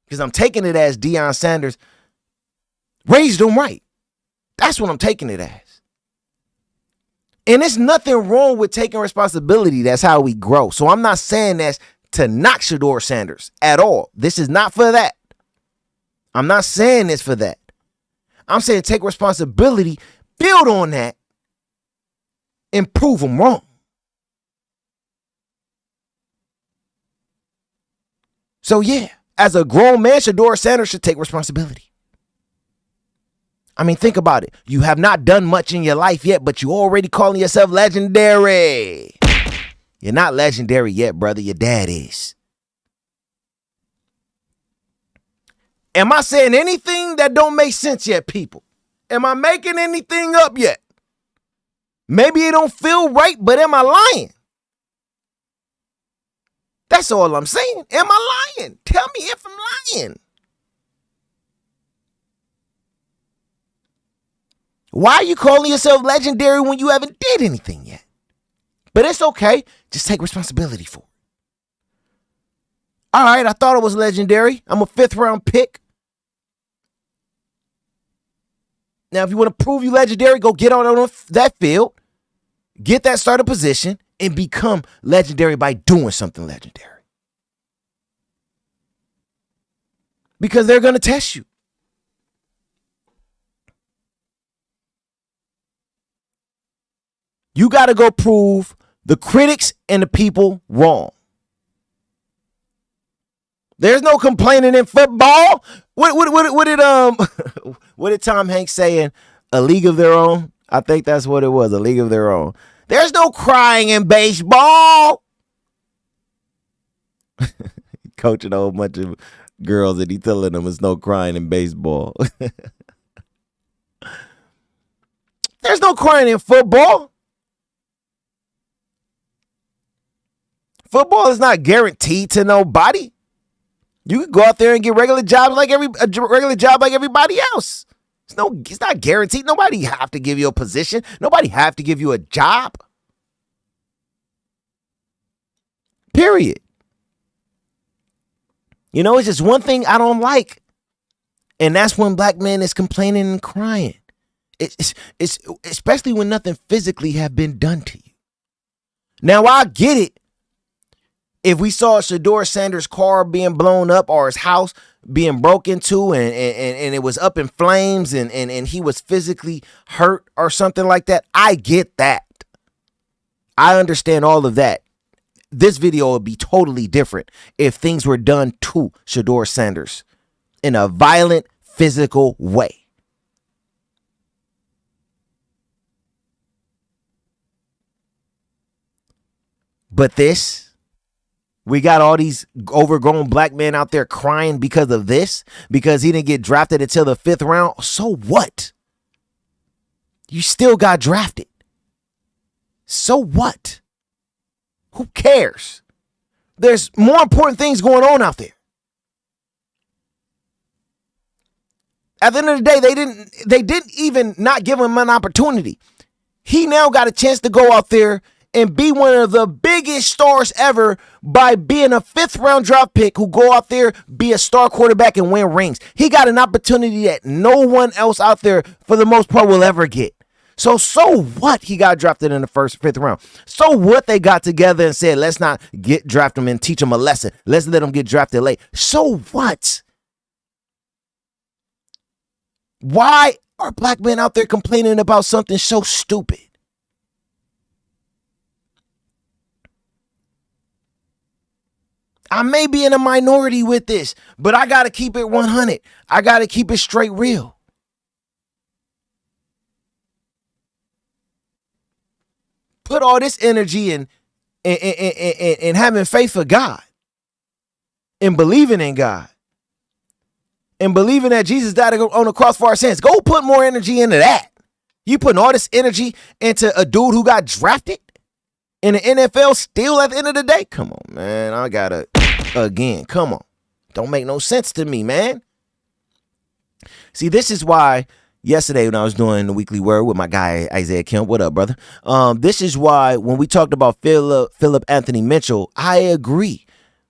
Because I'm taking it as Deion Sanders raised him right. That's what I'm taking it as. And there's nothing wrong with taking responsibility. That's how we grow. So I'm not saying that's to knock Shedeur Sanders at all. This is not for that. I'm not saying this for that. I'm saying take responsibility, build on that, and prove them wrong. So yeah, as a grown man, Shedeur Sanders should take responsibility. I mean, think about it. You have not done much in your life yet, but you already calling yourself legendary. You're not legendary yet, brother. Your dad is. Am I saying anything that don't make sense yet, people? Am I making anything up yet? Maybe it don't feel right, but am I lying? That's all I'm saying. Am I lying? Tell me if I'm lying. Why are you calling yourself legendary when you haven't did anything yet? But it's okay. Just take responsibility for it. All right, I thought it was legendary. I'm a 5th round pick. Now, if you want to prove you legendary, go get on that field, get that starting position, and become legendary by doing something legendary. Because they're going to test you. You got to go prove the critics and the people wrong. There's no complaining in football. What did Tom Hanks say in A League of Their Own? I think that's what it was, A League of Their Own. There's no crying in baseball. Coaching a whole bunch of girls and he telling them there's no crying in baseball. There's no crying in football. Football is not guaranteed to nobody. You can go out there and get regular jobs like everybody else. It's not guaranteed. Nobody have to give you a position. Nobody have to give you a job. Period. You know, it's just one thing I don't like. And that's when black men is complaining and crying. It's especially when nothing physically have been done to you. Now, I get it. If we saw Shedeur Sanders' car being blown up or his house being broken into and it was up in flames and he was physically hurt or something like that, I get that. I understand all of that. This video would be totally different if things were done to Shedeur Sanders in a violent, physical way. But this, we got all these overgrown black men out there crying because of this, because he didn't get drafted until the 5th round. So what? You still got drafted. So what? Who cares? There's more important things going on out there. At the end of the day, they didn't even not give him an opportunity. He now got a chance to go out there and be one of the biggest stars ever by being a 5th round draft pick who go out there, be a star quarterback and win rings. He got an opportunity that no one else out there for the most part will ever get. So what? He got drafted in the 5th round. So what? They got together and said, let's not draft him and teach him a lesson. Let's let him get drafted late. So what? Why are black men out there complaining about something so stupid? I may be in a minority with this, but I got to keep it 100. I got to keep it straight real. Put all this energy in having faith for God and believing in God and believing that Jesus died on the cross for our sins. Go put more energy into that. You putting all this energy into a dude who got drafted in the NFL still at the end of the day? Come on, man. I gotta, again, come on. Don't make no sense to me, man. See, this is why yesterday when I was doing the weekly word with my guy, Isaiah Kemp, what up, brother? This is why when we talked about Philip Anthony Mitchell, I agree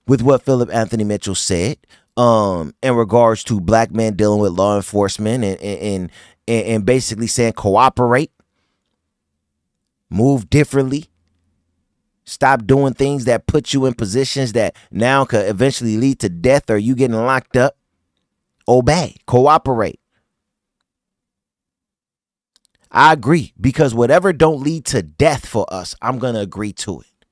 with what Philip Anthony Mitchell said in regards to black men dealing with law enforcement and basically saying cooperate, move differently, stop doing things that put you in positions that now could eventually lead to death or you getting locked up. Obey, cooperate. I agree, because whatever don't lead to death for us, I'm going to agree to it.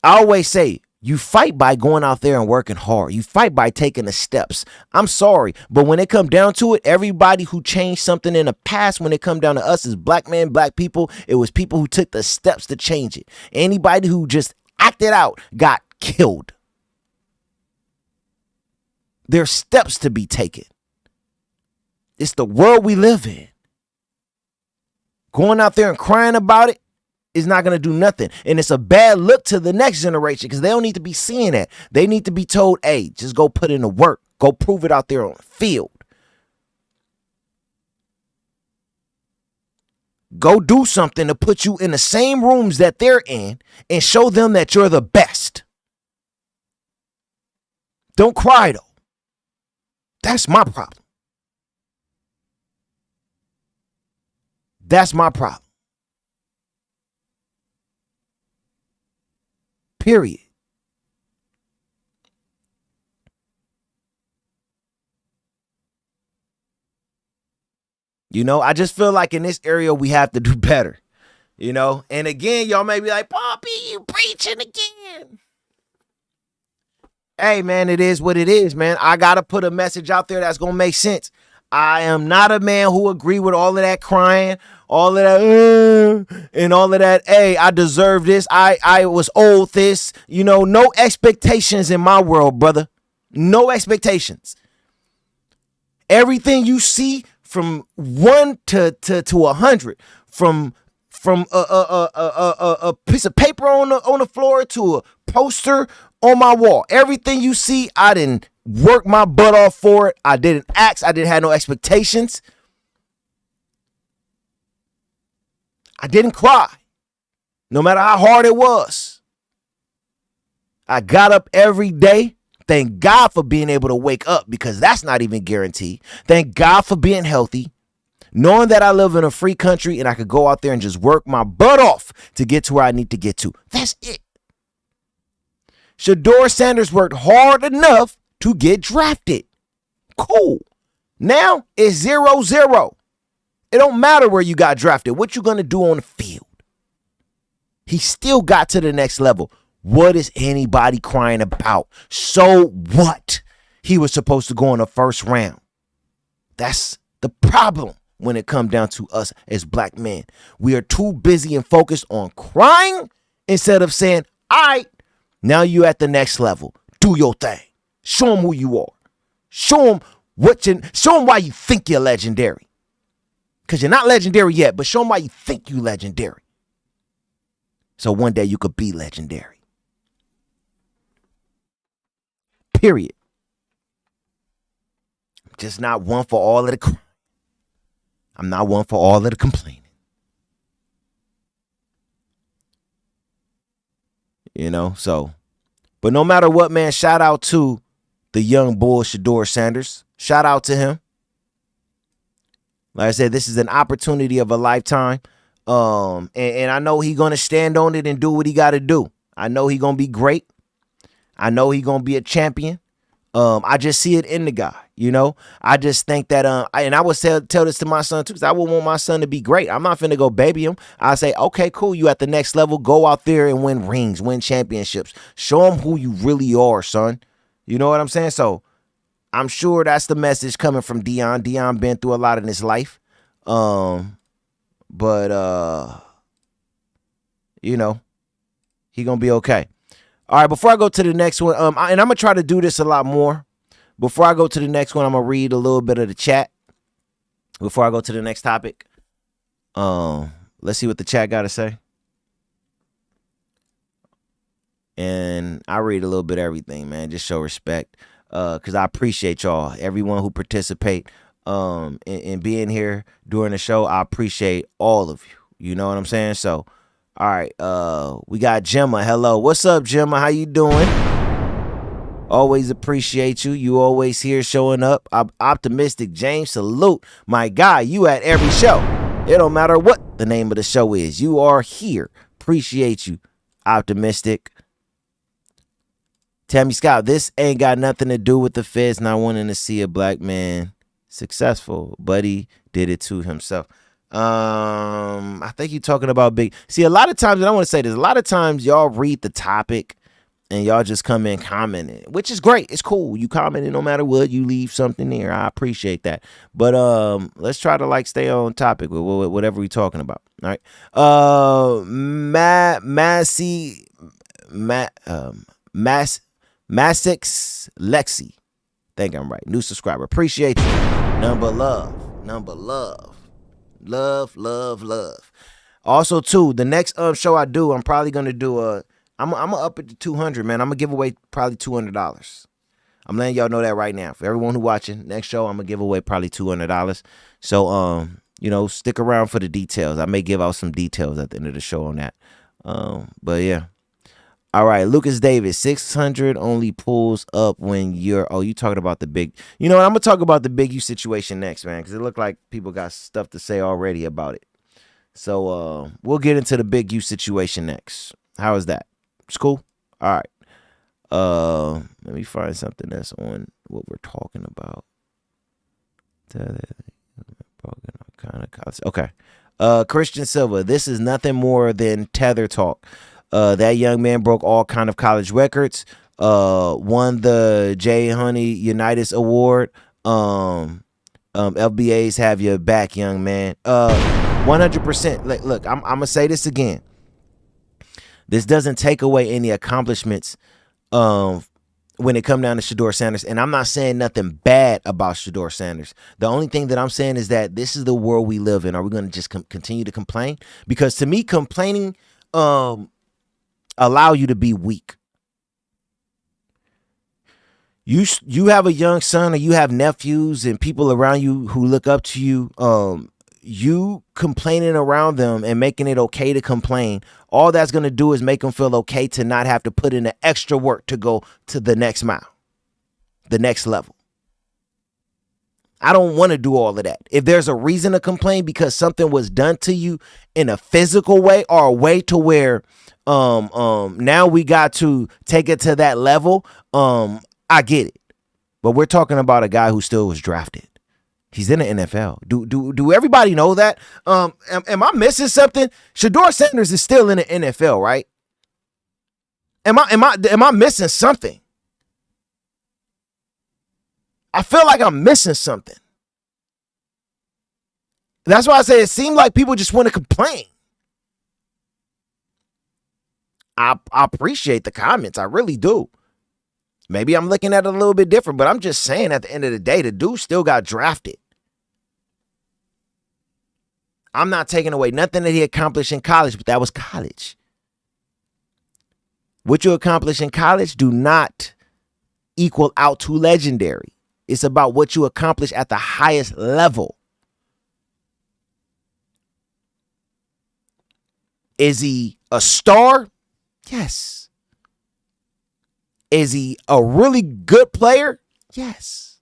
I always say, you fight by going out there and working hard. You fight by taking the steps. I'm sorry, but when it come down to it, everybody who changed something in the past, when it come down to us as black men, black people, it was people who took the steps to change it. Anybody who just acted out got killed. There's steps to be taken. It's the world we live in. Going out there and crying about it is not going to do nothing. And it's a bad look to the next generation because they don't need to be seeing that. They need to be told, hey, just go put in the work. Go prove it out there on the field. Go do something to put you in the same rooms that they're in and show them that you're the best. Don't cry, though. That's my problem. That's my problem. Period. You know, I just feel like in this area we have to do better. You know, and again, y'all may be like, Poppy, you preaching again. Hey, man, it is what it is, man. I got to put a message out there that's going to make sense. I am not a man who agree with all of that crying, all of that, and all of that. Hey, I deserve this. I was owed this. You know, no expectations in my world, brother. No expectations. Everything you see from 1 to 100, from a piece of paper on the floor to a poster on my wall. Everything you see, I didn't work my butt off for it. I didn't ask. I didn't have no expectations. I didn't cry, no matter how hard it was. I got up every day. Thank God for being able to wake up, because that's not even guaranteed. Thank God for being healthy, knowing that I live in a free country and I could go out there and just work my butt off to get to where I need to get to. That's it. Shedeur Sanders worked hard enough to get drafted. Cool. Now it's 0-0. It don't matter where you got drafted. What you going to do on the field? He still got to the next level. What is anybody crying about? So what? He was supposed to go in the first round. That's the problem when it comes down to us as black men. We are too busy and focused on crying instead of saying, all right, now you at the next level. Do your thing. Show them who you are. Show them why you think you're legendary. Because you're not legendary yet, but show them why you think you're legendary. So one day you could be legendary. Period. I'm just not one for all of the crying. I'm not one for all of the complaining. You know, so. But no matter what, man, shout out to the young bull, Shedeur Sanders. Shout out to him. Like I said, this is an opportunity of a lifetime. And I know he's going to stand on it and do what he got to do. I know he's going to be great. I know he's going to be a champion. I just see it in the guy, you know. I just think that, and I would tell this to my son too, because I would want my son to be great. I'm not finna go baby him. I say, okay, cool, you at the next level. Go out there and win rings, win championships. Show him who you really are, son. You know what I'm saying? So I'm sure that's the message coming from Dion. Dion been through a lot in his life. But you know, he gonna be okay. All right, before I go to the next one, and I'm going to try to do this a lot more, before I go to the next one, I'm gonna read a little bit of the chat before I go to the next topic. Let's see what the chat got to say. And I read a little bit of everything, man. Just show respect. Cause I appreciate y'all, everyone who participate in being here during the show. I appreciate all of you. You know what I'm saying? So, all right. We got Gemma. Hello. What's up, Gemma? How you doing? Always appreciate you. You always here showing up. I'm optimistic. James, salute. My guy, you at every show. It don't matter what the name of the show is. You are here. Appreciate you. Optimistic. Tammy Scott, this ain't got nothing to do with the feds not wanting to see a black man successful. Buddy did it to himself. I think you're talking about big. See, a lot of times, and I want to say this, a lot of times y'all read the topic and y'all just come in commenting, which is great. It's cool. You commenting no matter what, you leave something there. I appreciate that. But let's try to like stay on topic with whatever we're talking about. All right. Massix Lexi. Think I'm right. New subscriber. Appreciate you. Number love. Love. Also, too, the next show I do, I'm probably gonna do I'm gonna up it to 200, man. I'm gonna give away probably $200. I'm letting y'all know that right now. For everyone who watching, next show I'm gonna give away probably $200. So you know, stick around for the details. I may give out some details at the end of the show on that. But yeah. All right, Lucas Davis, 600 only pulls up when you're, you talking about the big, you know what, I'm going to talk about the Big U situation next, man, because it looked like people got stuff to say already about it. So we'll get into the Big U situation next. How is that? It's cool? All right. Let me find something that's on what we're talking about. Okay. Christian Silva, this is nothing more than tether talk. That young man broke all kind of college records, won the J. Honey Unitas Award. FBAs have your back, young man. 100%. Look, I'm going to say this again. This doesn't take away any accomplishments when it come down to Shedeur Sanders. And I'm not saying nothing bad about Shedeur Sanders. The only thing that I'm saying is that this is the world we live in. Are we going to just continue to complain? Because to me, complaining allow you to be weak. You have a young son, or you have nephews and people around you who look up to you. You complaining around them and making it okay to complain, all that's going to do is make them feel okay to not have to put in the extra work to go to the next mile, the next level. I don't want to do all of that. If there's a reason to complain because something was done to you in a physical way, or a way to where now we got to take it to that level, I get it. But we're talking about a guy who still was drafted. He's in the NFL. Do everybody know that? Am I missing something? Shedeur Sanders is still in the NFL, right? Am I missing something? I feel like I'm missing something. That's why I say it seemed like people just want to complain. I appreciate the comments. I really do. Maybe I'm looking at it a little bit different, but I'm just saying at the end of the day, the dude still got drafted. I'm not taking away nothing that he accomplished in college, but that was college. What you accomplish in college do not equal out to legendary. It's about what you accomplish at the highest level. Is he a star? Yes. Is he a really good player? Yes.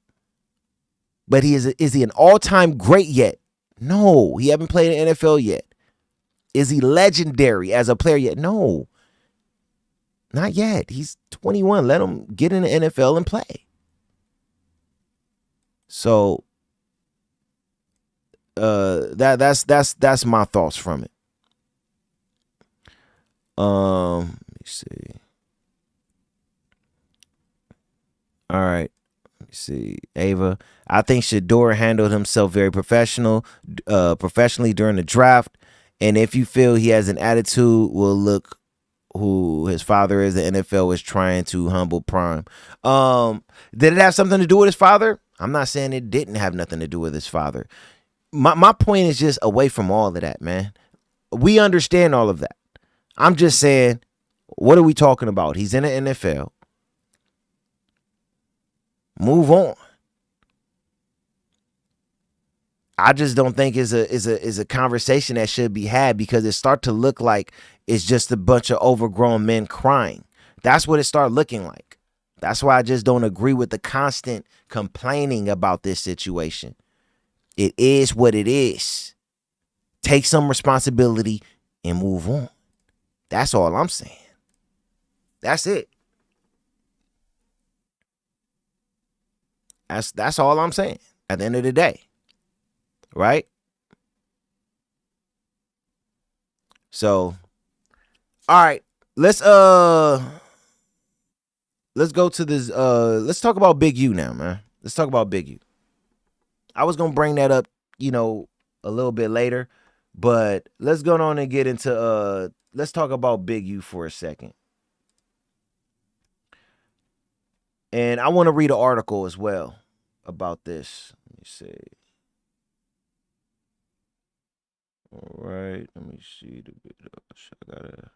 But is he an all-time great yet? No, he haven't played in the NFL yet. Is he legendary as a player yet? No. Not yet. He's 21. Let him get in the NFL and play. So that's my thoughts from it. Let me see. All right. Let me see. Ava, I think Shedeur handled himself very professionally during the draft. And if you feel he has an attitude, will look who his father is. The NFL is trying to humble Prime. Did it have something to do with his father? I'm not saying it didn't have nothing to do with his father. My point is just away from all of that, man. We understand all of that. I'm just saying, what are we talking about? He's in the NFL. Move on. I just don't think is a conversation that should be had, because it start to look like it's just a bunch of overgrown men crying. That's what it start looking like. That's why I just don't agree with the constant complaining about this situation. It is what it is. Take some responsibility and move on. That's all I'm saying. That's it. That's all I'm saying at the end of the day. Right? So, all right, let's go to this let's talk about Big U now, man. Let's talk about Big U. I was going to bring that up, a little bit later, but let's go on and get into let's talk about Big U for a second. And I want to read an article as well about this. Let me see. All right, let me see the video. I gotta.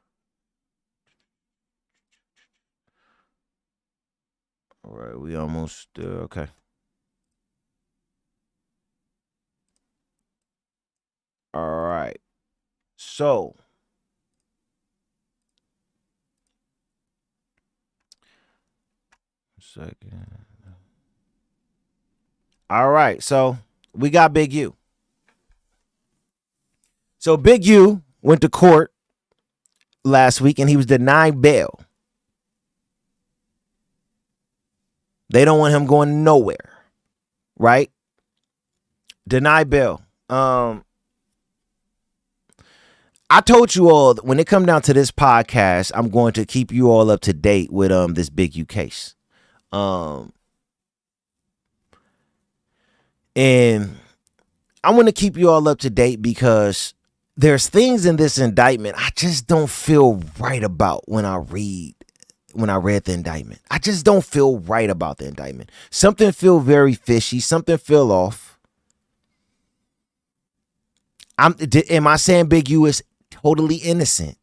All right, we almost okay. All right, so second. All right, so we got Big U. So Big U went to court last week and he was denied bail. They don't want him going nowhere, right? Denied bail. I told you all that when it come down to this podcast, I'm going to keep you all up to date with this Big U case. And I want to keep you all up to date because there's things in this indictment I just don't feel right about when I read the indictment. I just don't feel right about the indictment. Something feel very fishy. Something feel off. Am I saying Big U is totally innocent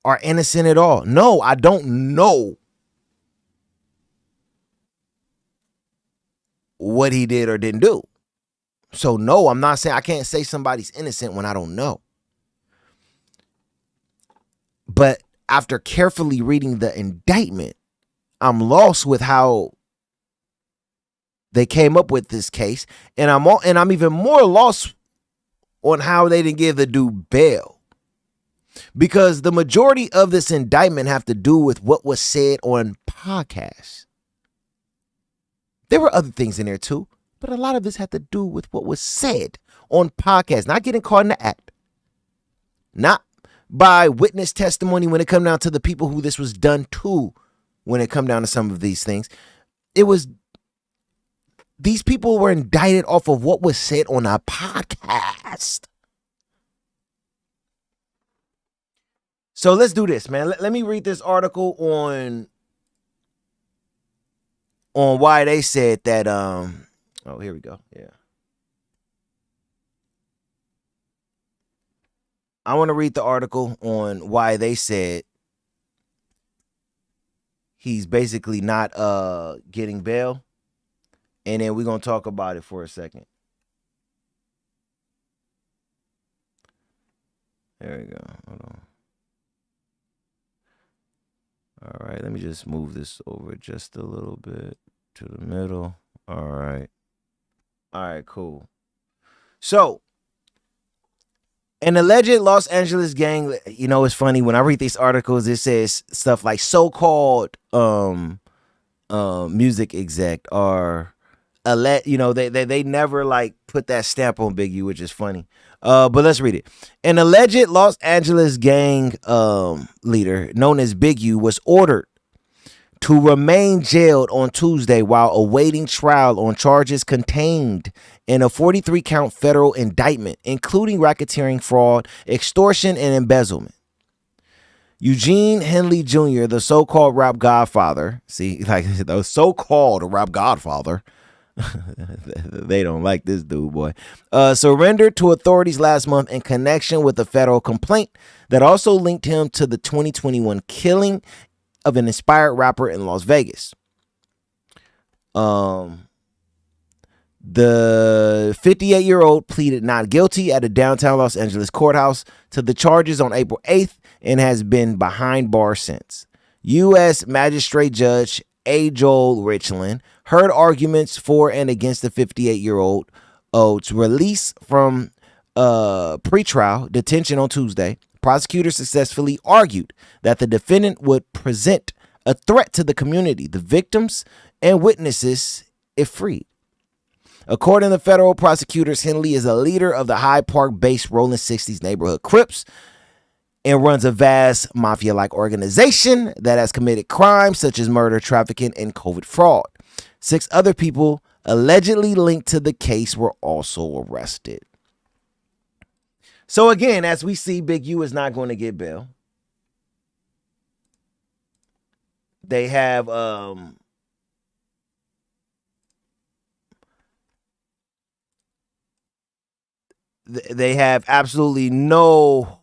or innocent at all? No, I don't know what he did or didn't do. So no, I'm not saying, I can't say somebody's innocent when I don't know. But after carefully reading the indictment, I'm lost with how they came up with this case, and I'm even more lost on how they didn't give the dude bail. Because the majority of this indictment have to do with what was said on podcasts. There were other things in there too, but a lot of this had to do with what was said on podcasts, not getting caught in the act. Not by witness testimony when it come down to the people who this was done to, when it come down to some of these things. These people were indicted off of what was said on a podcast. So let's do this, man. Let me read this article on why they said that, oh, here we go. Yeah. I want to read the article on why they said he's basically not getting bail. And then we're going to talk about it for a second. There we go. Hold on. All right, let me just move this over just a little bit to the middle. All right. All right, cool. So, an alleged Los Angeles gang, it's funny when I read these articles, it says stuff like so-called music exec or they never like put that stamp on Big U, which is funny. But let's read it. An alleged Los Angeles gang leader known as Big U was ordered to remain jailed on Tuesday while awaiting trial on charges contained in a 43-count federal indictment, including racketeering, fraud, extortion, and embezzlement. Eugene Henley Jr., the so-called rap godfather, see, like the so-called rap godfather, they don't like this dude, boy, surrendered to authorities last month in connection with a federal complaint that also linked him to the 2021 killing of an inspired rapper in Las Vegas. The 58-year-old pleaded not guilty at a downtown Los Angeles courthouse to the charges on April 8th and has been behind bars since. U.S. Magistrate Judge A. Joel Richland heard arguments for and against the 58-year-old's release from pretrial detention on Tuesday. Prosecutors successfully argued that the defendant would present a threat to the community, the victims, and witnesses if freed. According to federal prosecutors, Henley is a leader of the Hyde Park-based Rolling 60s neighborhood Crips and runs a vast mafia-like organization that has committed crimes such as murder, trafficking, and COVID fraud. 6 other people allegedly linked to the case were also arrested. So again, as we see, Big U is not going to get bail. They have they have absolutely no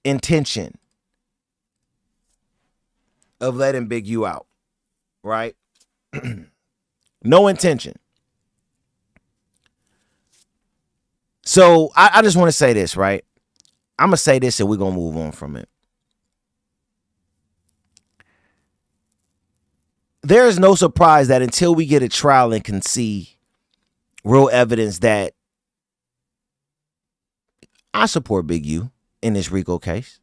intention of letting Big U out, right? No intention. So I just want to say this, right? I'm going to say this and we're going to move on from it. There is no surprise that until we get a trial and can see real evidence that I support Big U in this RICO case.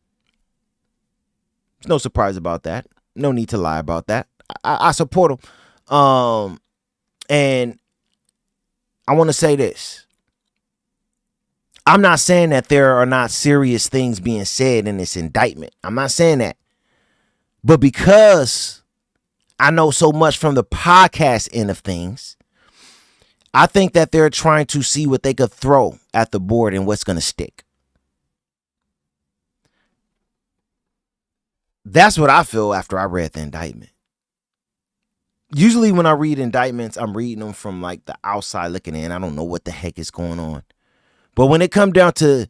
There's no surprise about that. No need to lie about that. I support him. And I want to say this. I'm not saying that there are not serious things being said in this indictment. I'm not saying that. But because I know so much from the podcast end of things, I think that they're trying to see what they could throw at the board and what's going to stick. That's what I feel after I read the indictment. Usually when I read indictments, I'm reading them from like the outside looking in. I don't know what the heck is going on. But when it comes down to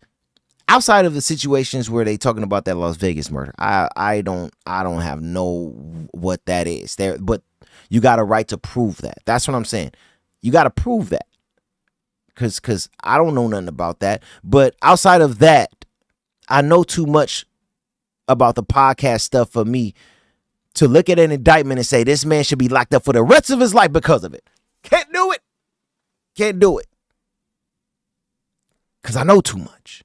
outside of the situations where they talking about that Las Vegas murder, I don't have no what that is there. But you got a right to prove that. That's what I'm saying. You got to prove that. Because I don't know nothing about that. But outside of that, I know too much about the podcast stuff for me to look at an indictment and say this man should be locked up for the rest of his life because of it. Can't do it. Can't do it. Because I know too much.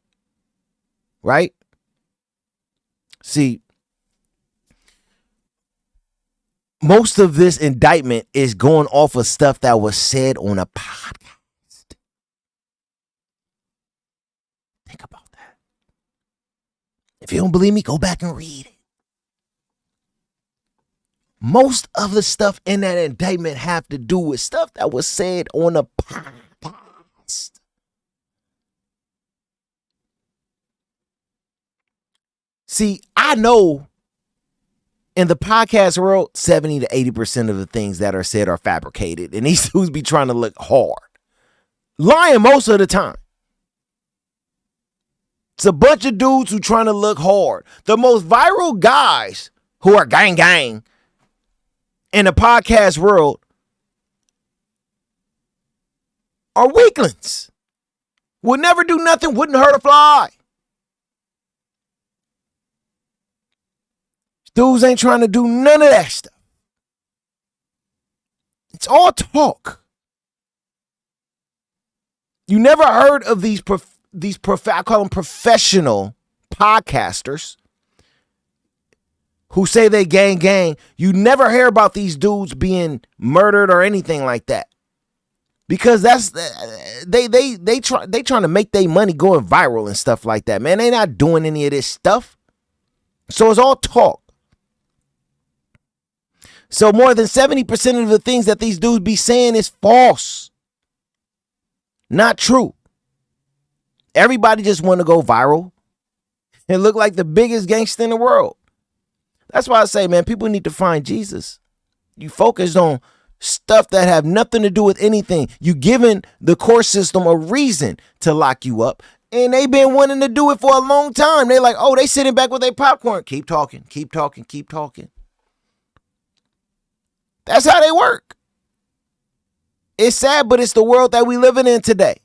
Right? See, most of this indictment is going off of stuff that was said on a podcast. Think about that. If you don't believe me, go back and read it. Most of the stuff in that indictment have to do with stuff that was said on a podcast. See, I know in the podcast world, 70 to 80% of the things that are said are fabricated. And these dudes be trying to look hard. Lying most of the time. It's a bunch of dudes who trying to look hard. The most viral guys who are gang in the podcast world are weaklings. Would never do nothing, wouldn't hurt a fly. Dudes ain't trying to do none of that stuff. It's all talk. You never heard of I call them professional podcasters who say they gang. You never hear about these dudes being murdered or anything like that. Because that's they trying to make their money going viral and stuff like that. Man, they not doing any of this stuff. So it's all talk. So more than 70% of the things that these dudes be saying is false. Not true. Everybody just want to go viral. and look like the biggest gangster in the world. That's why I say, man, people need to find Jesus. You focus on stuff that have nothing to do with anything. You giving the court system a reason to lock you up. And they've been wanting to do it for a long time. They're like, oh, they sitting back with their popcorn. Keep talking, keep talking, keep talking. That's how they work. It's sad, but it's the world that we living in today.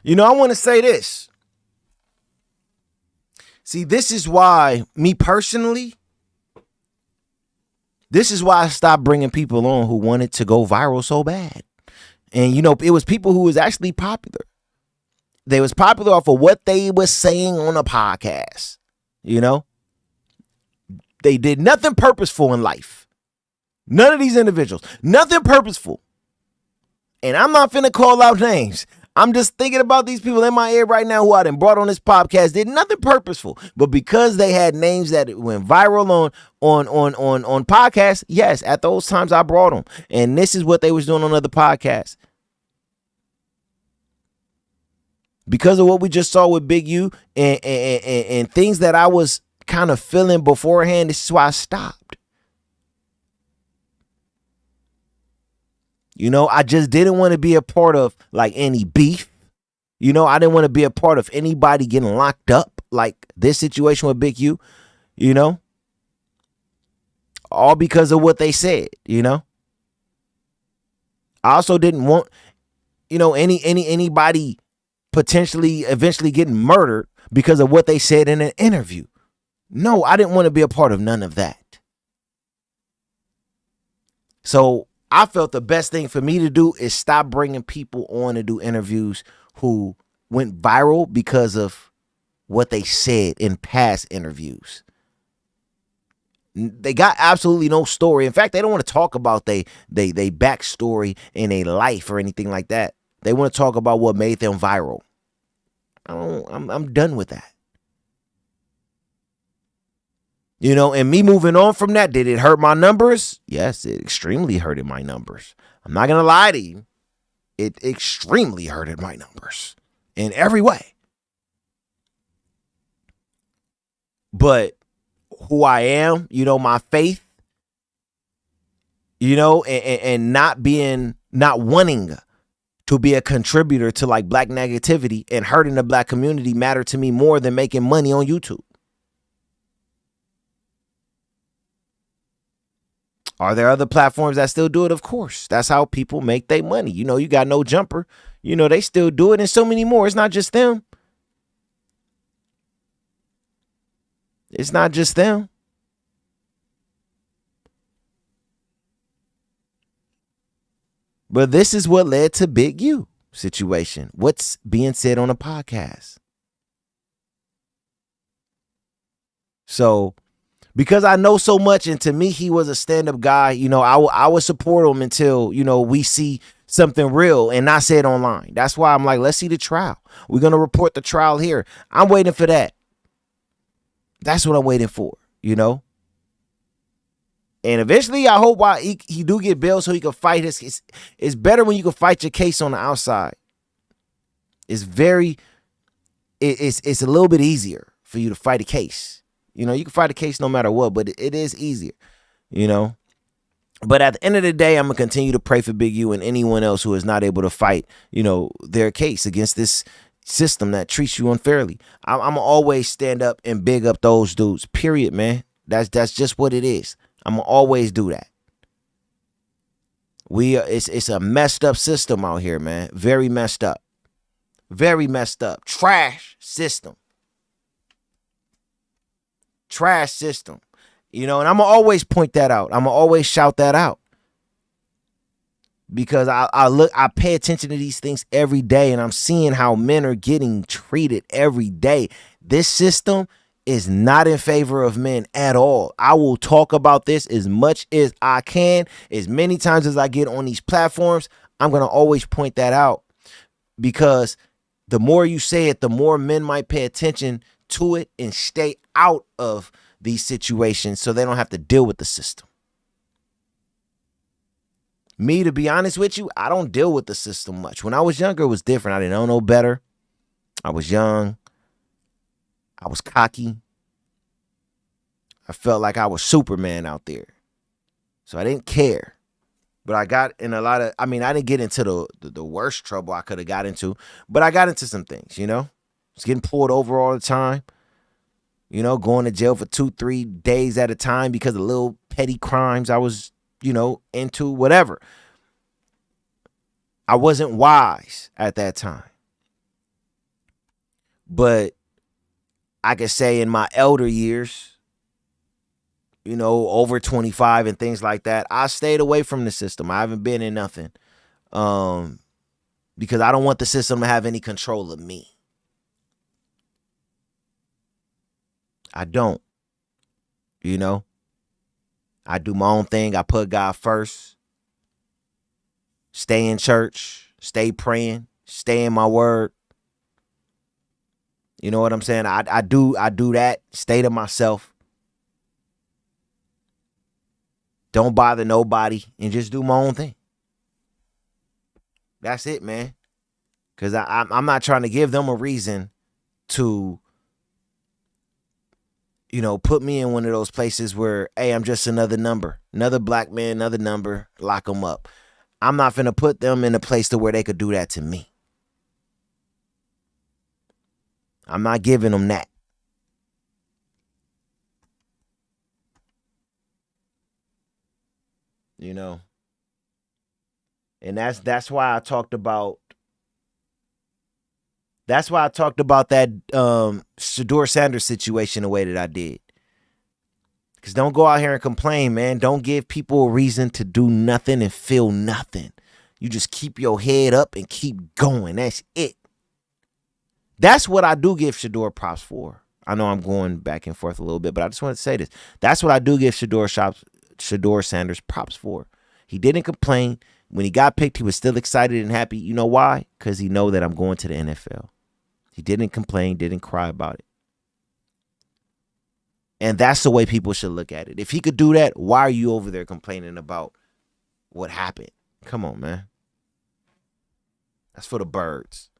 You know, I want to say this. See, this is why, me personally, this is why I stopped bringing people on who wanted to go viral so bad. And, you know, it was people who was actually popular. They was popular off of what they was saying on a podcast. You know, they did nothing purposeful in life. None of these individuals, nothing purposeful. And I'm not finna call out names. I'm just thinking about these people in my ear right now who I done brought on this podcast, did nothing purposeful, but because they had names that went viral on podcasts, yes, at those times I brought them, and this is what they was doing on other podcasts. Because of what we just saw with Big U and things that I was kind of feeling beforehand, this is why I stopped. You know, I just didn't want to be a part of like any beef. You know, I didn't want to be a part of anybody getting locked up like this situation with Big U, you know, all because of what they said, you know. I also didn't want, you know, anybody potentially eventually getting murdered because of what they said in an interview. No, I didn't want to be a part of none of that. So I felt the best thing for me to do is stop bringing people on to do interviews who went viral because of what they said in past interviews. They got absolutely no story. In fact, they don't want to talk about they backstory in a life or anything like that. They want to talk about what made them viral. I'm done with that. You know, and me moving on from that, did it hurt my numbers? Yes, it extremely hurted my numbers. I'm not going to lie to you. It extremely hurted my numbers in every way. But who I am, you know, my faith, you know, and not wanting to be a contributor to like black negativity and hurting the black community mattered to me more than making money on YouTube. Are there other platforms that still do it? Of course. That's how people make their money. You know, you got No Jumper. You know, they still do it, and so many more. It's not just them. It's not just them. But this is what led to Big U situation. What's being said on a podcast. So, because I know so much, and to me, he was a stand-up guy, you know, I would support him until, you know, we see something real and not say it online. That's why I'm like, let's see the trial. We're going to report the trial here. I'm waiting for that. That's what I'm waiting for, you know. And eventually, I hope while he do get bail so he can fight his case. It's better when you can fight your case on the outside. It's a little bit easier for you to fight a case. You know, you can fight a case no matter what, but it is easier, you know. But at the end of the day, I'm going to continue to pray for Big U and anyone else who is not able to fight, you know, their case against this system that treats you unfairly. I'm going to always stand up and big up those dudes, period, man. That's just what it is. I'm going to always do that. It's a messed up system out here, man. Very messed up. Very messed up. Trash system. Trash system, you know, and I'm gonna always point that out. I'm gonna always shout that out because I pay attention to these things every day, and I'm seeing how men are getting treated every day. This system is not in favor of men at all. I will talk about this as much as I can, as many times as I get on these platforms. I'm gonna always point that out because the more you say it, the more men might pay attention to it and stay out of these situations so they don't have to deal with the system. Me, to be honest with you, I don't deal with the system much. When I was younger, it was different. I didn't know no better. I was young. I was cocky. I felt like I was Superman out there. So I didn't care. But I got in a lot of, I didn't get into the worst trouble I could have got into, but I got into some things, you know? I was getting pulled over all the time, you know, going to jail for 2-3 days at a time because of little petty crimes I was, you know, into, whatever. I wasn't wise at that time. But I could say in my elder years, you know, over 25 and things like that, I stayed away from the system. I haven't been in nothing because I don't want the system to have any control of me. I don't, you know. I do my own thing. I put God first. Stay in church. Stay praying. Stay in my word. You know what I'm saying? I do that. Stay to myself. Don't bother nobody and just do my own thing. That's it, man. Because I'm not trying to give them a reason to, you know, put me in one of those places where, hey, I'm just another number. Another black man, another number, lock them up. I'm not finna put them in a place to where they could do that to me. I'm not giving them that. You know, and that's why I talked about that Shedeur Sanders situation the way that I did. Because don't go out here and complain, man. Don't give people a reason to do nothing and feel nothing. You just keep your head up and keep going. That's it. That's what I do give Shedeur props for. I know I'm going back and forth a little bit, but I just want to say this. That's what I do give Shedeur Sanders props for. He didn't complain. When he got picked, he was still excited and happy. You know why? Because he know that I'm going to the NFL. He didn't complain, didn't cry about it. And that's the way people should look at it. If he could do that, why are you over there complaining about what happened? Come on, man. That's for the birds.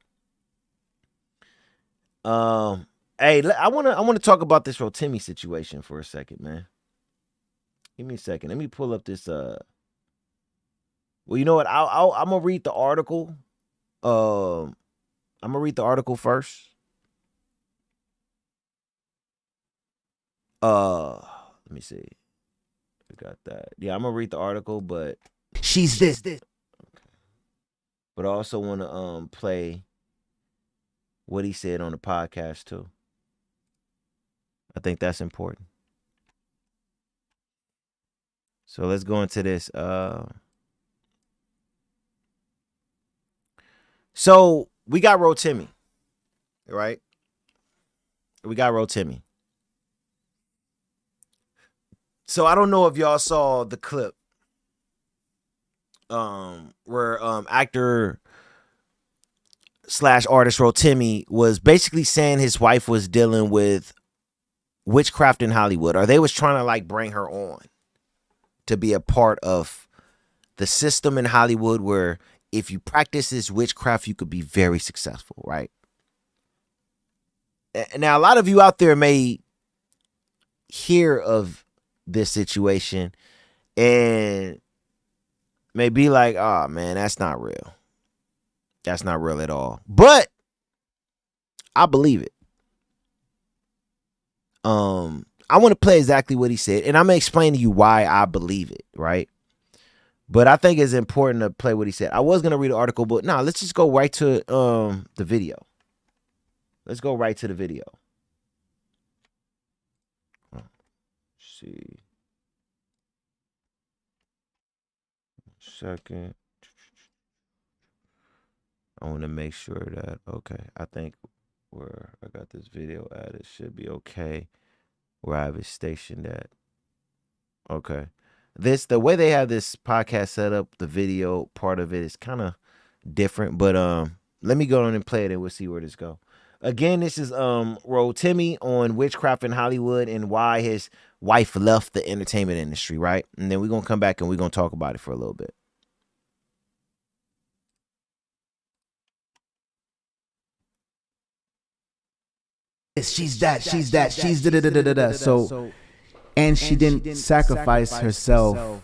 Hey, I want to talk about this Rotimi situation for a second, man. Give me a second. Let me pull up this. Well, you know what? I'm gonna read the article. I'm gonna read the article first. Let me see. I got that. Yeah, I'm gonna read the article, but she's this. Okay. But I also want to play what he said on the podcast too. I think that's important. So let's go into this. So we got Rotimi, right? We got Rotimi. So I don't know if y'all saw the clip where actor / artist Rotimi was basically saying his wife was dealing with witchcraft in Hollywood, or they was trying to like bring her on to be a part of the system in Hollywood where if you practice this witchcraft, you could be very successful, right? Now, a lot of you out there may hear of this situation and may be like, oh, man, that's not real. That's not real at all. But I believe it. I want to play exactly what he said, and I'm going to explain to you why I believe it, right? But I think it's important to play what he said. I was going to read the article, but no, let's just go right to the video. Let's go right to the video. Let's see. 1 second. I want to make sure that, okay, I think where I got this video at, it should be okay where I have it stationed at. Okay. The way they have this podcast set up, the video part of it is kind of different, but let me go on and play it and we'll see where this go. Again, this is Rotimi on witchcraft in Hollywood and why his wife left the entertainment industry, right? And then we're going to come back and we're going to talk about it for a little bit. she's that, she's that, she's da da da da da da. So, and she didn't sacrifice herself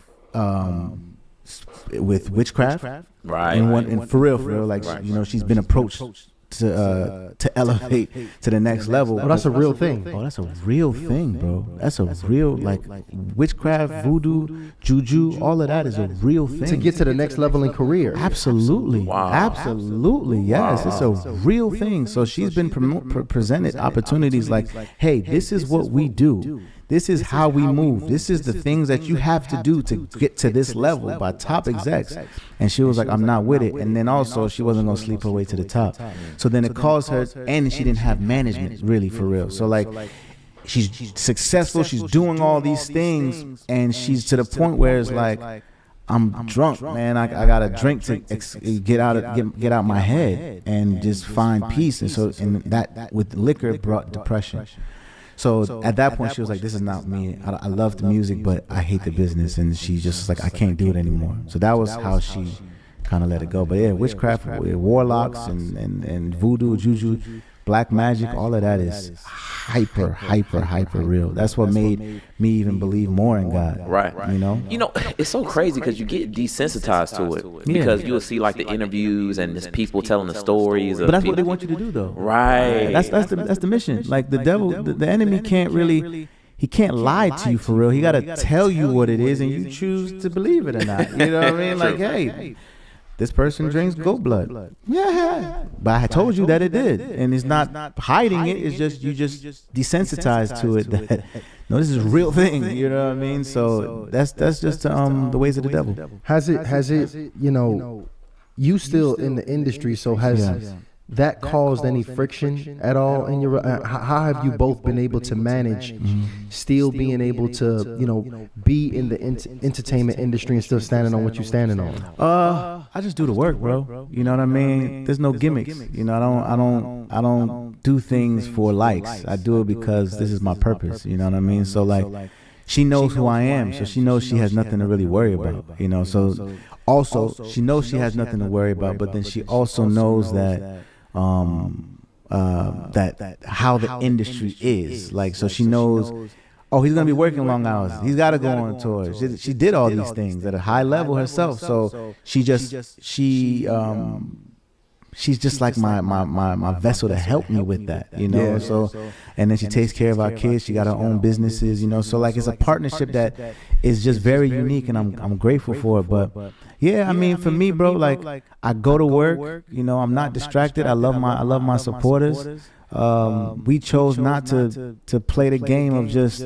with witchcraft, Right. And for real, like you know, she's been approached to elevate to the next level. Oh, that's a real thing. Oh, that's a real thing, bro. That's a real, like, witchcraft, voodoo, juju, all of that is a real thing. To get to the next level in career. Absolutely. Wow. Absolutely. Yes. It's a real thing. So she's been presented opportunities like, hey, this is what we do. This is how we move. This is the things that you have to do to get to this level by top execs. And she was like, I'm not with it. And then also she wasn't going to sleep her way to the top. So then it caused her, and she didn't have management really for real. So like, she's successful. She's doing all these things. And she's to the point where it's like, I'm drunk, man. I got a drink to get out my head and just find peace. And so, and that with liquor brought depression. So at that point, she was like, this is not me. I love the music, but I hate the business. And she just was like, I can't do it anymore. So that was how she kind of let it go. But yeah, witchcraft, warlocks, and voodoo, juju, black magic, all of that is hyper real. That's what made me even believe more in God. Right. You know, it's so crazy because you get desensitized to it because you'll see like the interviews and there's people telling the stories. But that's what they want you to do, though. Right. That's the mission. Like the devil, the enemy can't really. He can't lie to you for real. He got to tell you what it is, and you choose to believe it or not. You know what I mean? Like, hey, this person drinks goat blood. Yeah, but I told you that it did, and it's not hiding it. It's just you just desensitized to it. That no, this is a real thing. You know what I mean? So that's just the ways of the devil. Has it? You know, you still in the industry, so has that caused any friction at all in your? How have you both been able to manage, still being able to, you know, be in the entertainment industry and still standing on what you're standing on? I just do the work, bro. You know what I mean? There's no gimmicks. You know, I don't do things for likes. I do it because this is my purpose. You know what I mean? So like, she knows who I am, so she knows she has nothing to really worry about. You know, so also she knows she has nothing to worry about, but then she also knows that. That how the industry is like, so she knows, oh, he's gonna be working long hours, he's got to go on tour. She did all these things at a high level herself, so she's just like my vessel to help me with that, you know. So and then she takes care of our kids. She got her own businesses, you know. So like, it's a partnership that is just very unique, and I'm grateful for it. But yeah, I mean, for me, bro, like, I go to work, you know, I'm not distracted. I love my supporters. We chose not to play the game of just,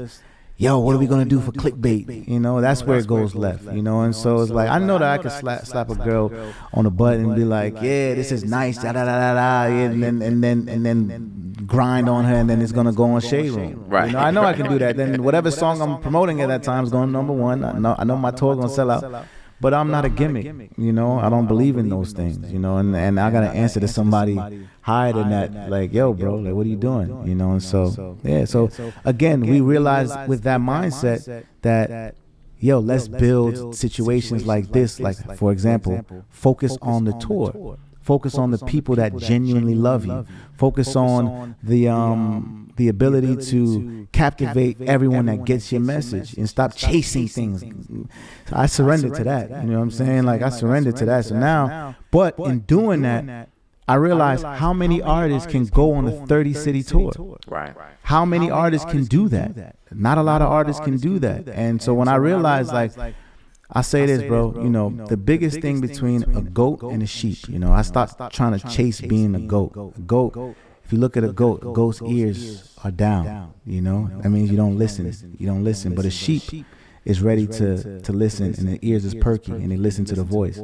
yo, what are we gonna do for clickbait? You know, that's where it goes left, you know. And so it's like, I know that I could slap a girl on the butt and be like, yeah, this is nice, da da da da da, and then grind on her, and then it's gonna go on Shade Room. Right. You know, I know I can do that. Then whatever song I'm promoting at that time is going #1. I know my tour gonna sell out. But I'm not a gimmick, you know. I don't believe in those things, you know. And I gotta answer to somebody higher than that, like, yo, bro, like, what are you doing, you know? And so, yeah. So again, we realized with that mindset that, yo, let's build situations like this. Like, for example, focus on the tour. Focus on the people that genuinely love you. Focus on the ability to captivate everyone that gets your message, and stop chasing things. So I surrendered to that. You know what I'm saying? Like, I surrendered to that. So now, but in doing that, I realized how many artists can go on a 30-city tour. Right. How many artists can do that? Not a lot of artists can do that. And so when I realized, like, I say this, bro, you know, the biggest thing between a goat and a sheep, you know, I stopped trying to chase being a goat. A goat, if you look at a goat's ears are down, you know. That means you don't listen. But a sheep is ready to listen, and the ears is perky, and they listen to the voice.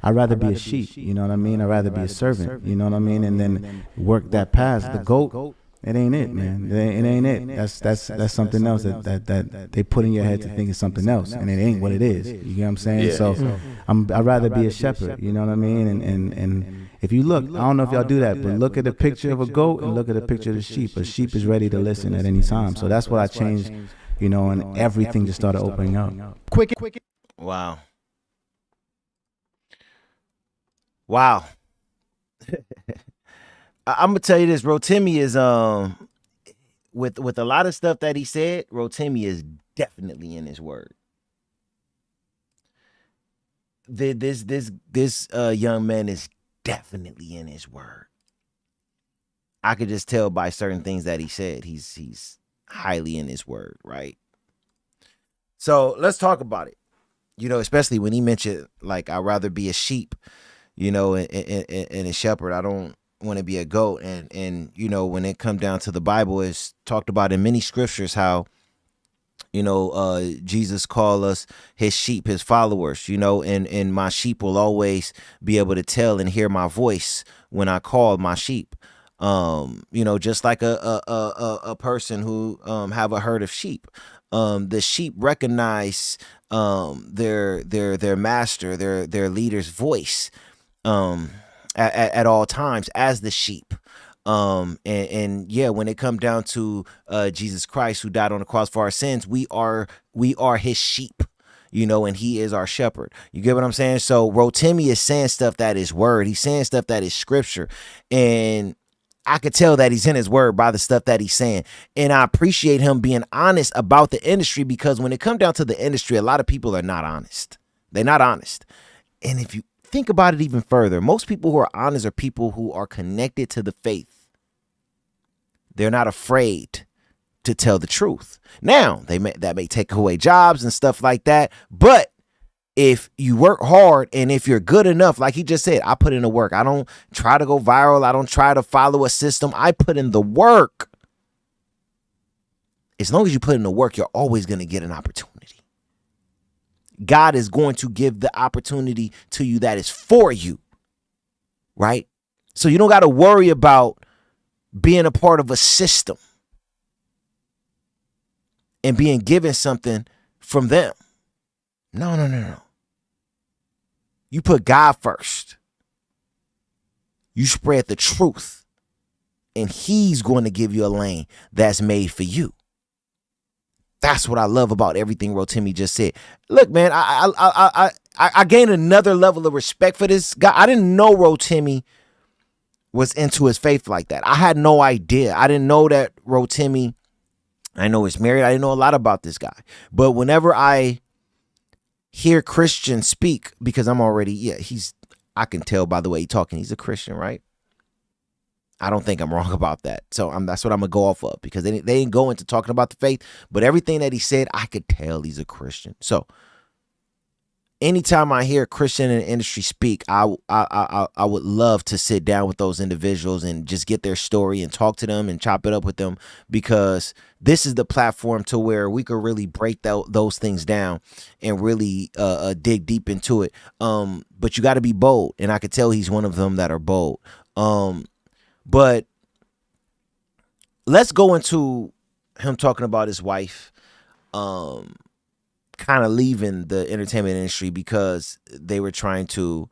I'd rather be a sheep, you know what I mean? I'd rather be a servant, you know what I mean? And then work that path. The goat, it ain't it, man. It ain't it. That's something else that they put in your head to think it's something else, and it ain't what it is. You get what I'm saying? Yeah. So I'd rather be a shepherd. You know what I mean? And if you look, I don't know if y'all do that, but look at the picture of a goat and look at the picture of the sheep. A sheep is ready to listen at any time. So that's what I changed, you know, and everything just started opening up. Quick. Wow. I'm gonna tell you this, Rotimi is with a lot of stuff that he said, Rotimi is definitely in his word. This young man is definitely in his word. I could just tell by certain things that he said. He's highly in his word, right? So let's talk about it. You know, especially when he mentioned, like, I'd rather be a sheep, you know, and a shepherd. I don't want to be a goat. And you know, when it come down to the Bible, it's talked about in many scriptures how, you know, Jesus called us his sheep, his followers, you know, and my sheep will always be able to tell and hear my voice when I call my sheep. You know, just like a person who have a herd of sheep. The sheep recognize their master, their leader's voice at all times as the sheep. And yeah, when it come down to Jesus Christ, who died on the cross for our sins, we are his sheep, you know, and he is our shepherd. You get what I'm saying? So Rotimi is saying stuff that is word. He's saying stuff that is scripture, and I could tell that he's in his word by the stuff that he's saying. And I appreciate him being honest about the industry, because when it comes down to the industry, a lot of people are not honest. They're not honest. And if you think about it even further, most people who are honest are people who are connected to the faith. They're not afraid to tell the truth. Now, that may take away jobs and stuff like that, but if you work hard and if you're good enough, like he just said, I put in the work. I don't try to go viral. I don't try to follow a system. I put in the work. As long as you put in the work, you're always going to get an opportunity. God is going to give the opportunity to you that is for you, right? So you don't got to worry about being a part of a system and being given something from them. No. You put God first. You spread the truth, and he's going to give you a lane that's made for you. That's what I love about everything Rotimi just said. Look, man, I gained another level of respect for this guy. I didn't know Rotimi was into his faith like that. I had no idea. I didn't know that Rotimi, I know he's married. I didn't know a lot about this guy. But whenever I hear Christians speak, because I'm already, I can tell by the way he's talking, he's a Christian, right? I don't think I'm wrong about that. So that's what I'm going to go off of, because they didn't go into talking about the faith, but everything that he said, I could tell he's a Christian. So anytime I hear a Christian in the industry speak, I would love to sit down with those individuals and just get their story and talk to them and chop it up with them, because this is the platform to where we could really break those things down and really dig deep into it. But you got to be bold, and I could tell he's one of them that are bold. But let's go into him talking about his wife, kind of leaving the entertainment industry because they were trying to,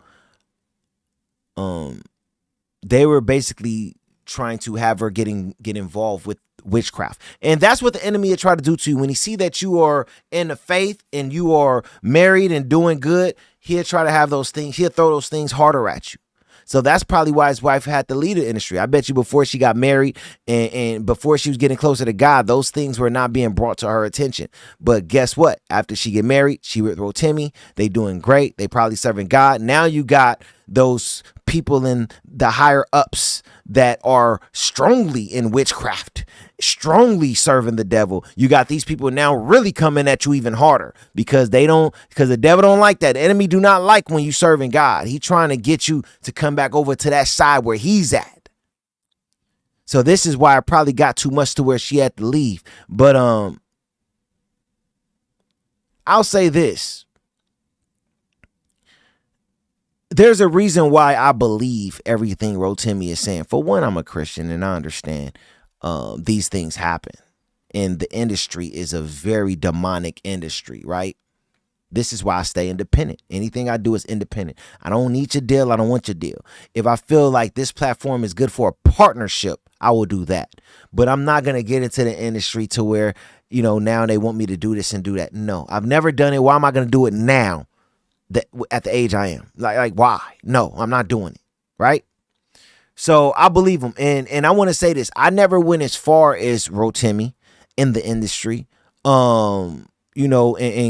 they were basically trying to have her get involved with witchcraft. And that's what the enemy had tried to do to you. When he see that you are in the faith and you are married and doing good, he'll try to have those things, he'll throw those things harder at you. So that's probably why his wife had to leave the industry. I bet you before she got married and before she was getting closer to God, those things were not being brought to her attention. But guess what? After she get married, she with Rotimi. They doing great. They probably serving God. Now you got those people in the higher ups that are strongly in witchcraft, strongly serving the devil. You got these people now really coming at you even harder because the devil don't like that. The enemy do not like when you serving God. He trying to get you to come back over to that side where he's at. So this is why I probably got too much to where she had to leave. But I'll say this. There's a reason why I believe everything Rotimi is saying. For one, I'm a Christian and I understand these things happen. And the industry is a very demonic industry, right? This is why I stay independent. Anything I do is independent. I don't need your deal. I don't want your deal. If I feel like this platform is good for a partnership, I will do that. But I'm not going to get into the industry to where, you know, now they want me to do this and do that. No, I've never done it. Why am I going to do it now? At the age I am, like why? No, I'm not doing it. Right. So I believe him. And I want to say this. I never went as far as Rotimi in the industry, and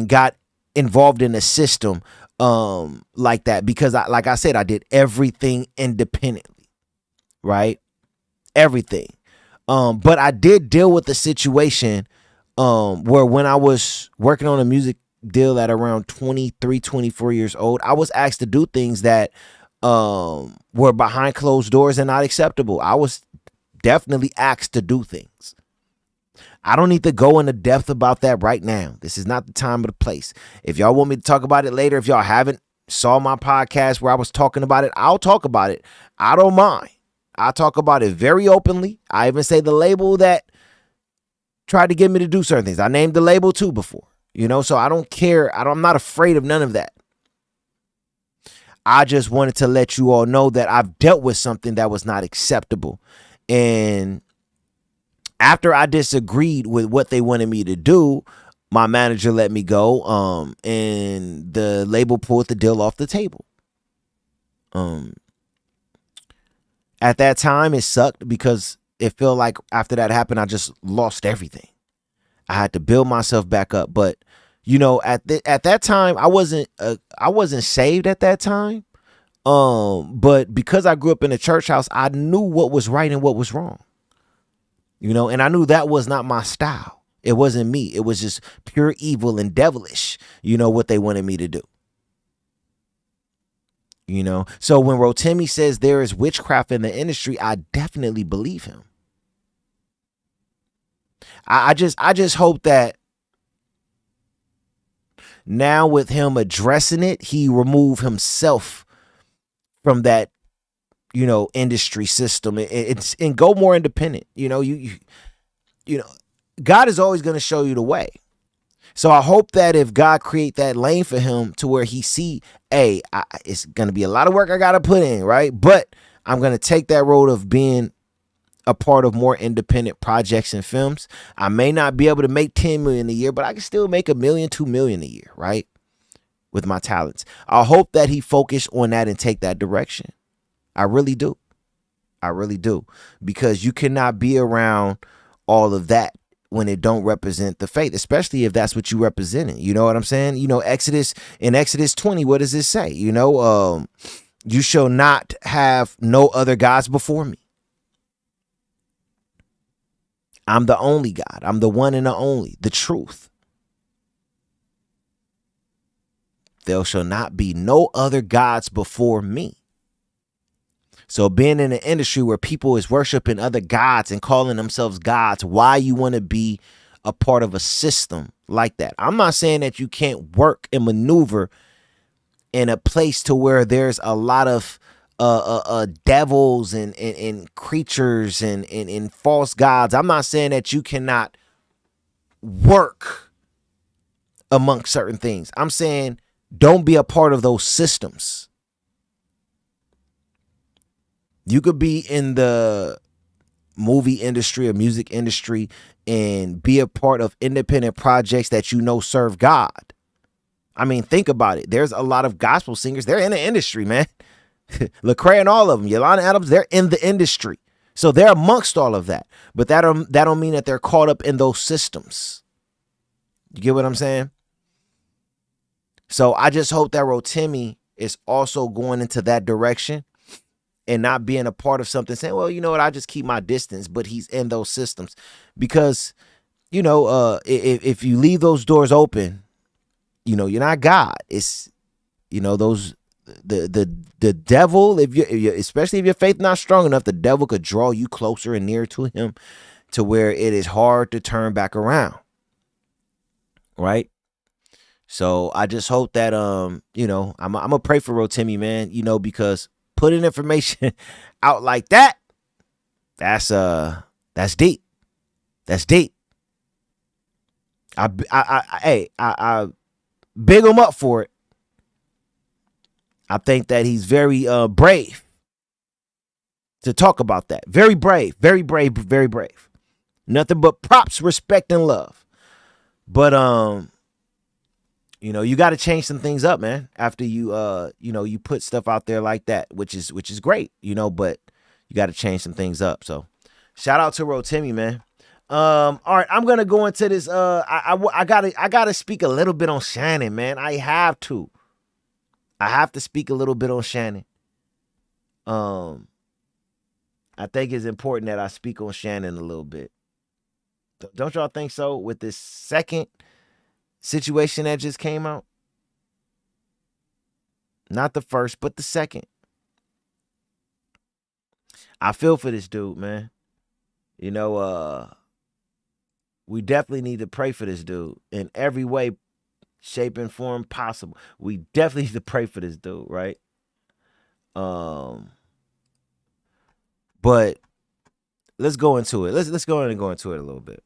got involved in a system like that, because like I said, I did everything independently, right? Everything. But I did deal with the situation where when I was working on a music deal at around 23, 24 years old, I was asked to do things that were behind closed doors and not acceptable. I was definitely asked to do things. I don't need to go into depth about that right now. This is not the time or the place. If y'all want me to talk about it later, if y'all haven't saw my podcast where I was talking about it, I'll talk about it. I don't mind. I talk about it very openly. I even say the label that tried to get me to do certain things. I named the label too before, so I don't care. I'm not afraid of none of that. I just wanted to let you all know that I've dealt with something that was not acceptable. And after I disagreed with what they wanted me to do, my manager let me go, and the label pulled the deal off the table. At that time, it sucked because it felt like after that happened, I just lost everything. I had to build myself back up. But, at that time, I wasn't saved at that time. But because I grew up in a church house, I knew what was right and what was wrong. And I knew that was not my style. It wasn't me. It was just pure evil and devilish, what they wanted me to do. So when Rotimi says there is witchcraft in the industry, I definitely believe him. I just hope that now with him addressing it, he remove himself from that, industry system. It's and go more independent. God is always going to show you the way. So I hope that if God create that lane for him to where he see, hey, it's going to be a lot of work I got to put in, right? But I'm going to take that road of being a part of more independent projects and films. I may not be able to make 10 million a year, but I can still make $1 million, $2 million a year, right? With my talents. I hope that he focus on that and take that direction. I really do. I really do. Because you cannot be around all of that when it don't represent the faith, especially if that's what you representing. You know what I'm saying? Exodus 20, what does it say? You shall not have no other gods before me. I'm the only God. I'm the one and the only, the truth. There shall not be no other gods before me. So being in an industry where people is worshiping other gods and calling themselves gods, why you want to be a part of a system like that? I'm not saying that you can't work and maneuver in a place to where there's a lot of devils and creatures and false gods. I'm not saying that you cannot work among certain things. I'm saying don't be a part of those systems. You could be in the movie industry or music industry and be a part of independent projects that serve God. I mean, think about it. There's a lot of gospel singers. They're in the industry, man. Lecrae and all of them. Yolanda Adams, they're in the industry. So they're amongst all of that. But that don't mean that they're caught up in those systems. You get what I'm saying? So I just hope that Rotimi is also going into that direction and not being a part of something saying, well, you know what, I just keep my distance, but he's in those systems. Because, if you leave those doors open, you're not God. It's, those, the devil, if you especially if your faith not strong enough, the devil could draw you closer and nearer to him to where it is hard to turn back around. Right? So I just hope that, I'm going to pray for Rotimi, man, because putting information out like that, that's deep. That's deep. I big him up for it. I think that he's very brave to talk about that. Very brave, very brave, very brave. Nothing but props, respect, and love. But you got to change some things up, man. After you you put stuff out there like that, which is great, but you got to change some things up. So shout out to Rotimi, man. All right, I'm gonna go into this. I gotta speak a little bit on Shannon, man. I have to speak a little bit on Shannon. I think it's important that I speak on Shannon a little bit. Don't y'all think so? With this second situation that just came out, not the first, but the second. I feel for this dude, man. You know, we definitely need to pray for this dude in every way, shape, and form possible. We definitely need to pray for this dude, right? But let's go into it. Let's go ahead and go into it a little bit.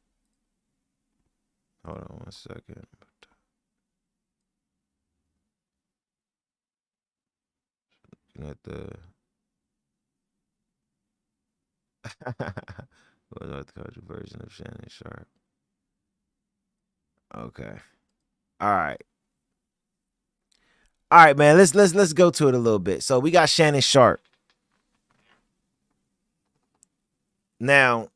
Hold on 1 second. At the what about the country version of Shannon Sharpe? Okay. All right, man. Let's go to it a little bit. So we got Shannon Sharpe. Now,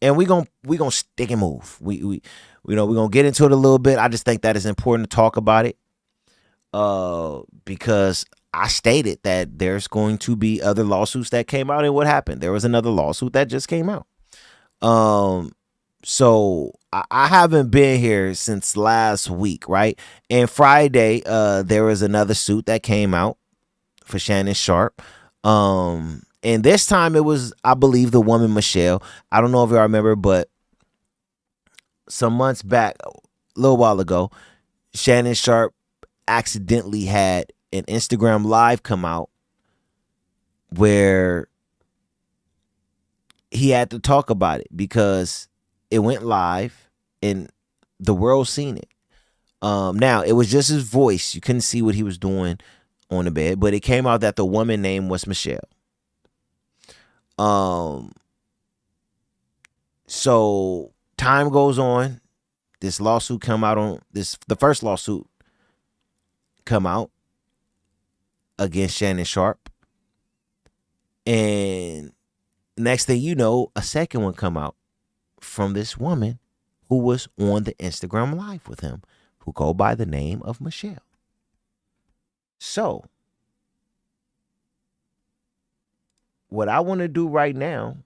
and we gonna stick and move. We gonna get into it a little bit. I just think that it's important to talk about it. Because I stated that there's going to be other lawsuits that came out, and what happened? There was another lawsuit that just came out. So I haven't been here since last week, right? And Friday, there was another suit that came out for Shannon Sharpe. And this time it was, I believe, the woman Michelle. I don't know if y'all remember, but some months back, a little while ago, Shannon Sharpe accidentally had an Instagram live come out where he had to talk about it because it went live and the world seen it. Now it was just his voice. You couldn't see what he was doing on the bed, but it came out that the woman name was Michelle. So time goes on. This lawsuit come out on this, the first lawsuit come out against Shannon Sharpe. And next thing you know, a second one come out from this woman who was on the Instagram live with him, who go by the name of Michelle. So what I want to do right now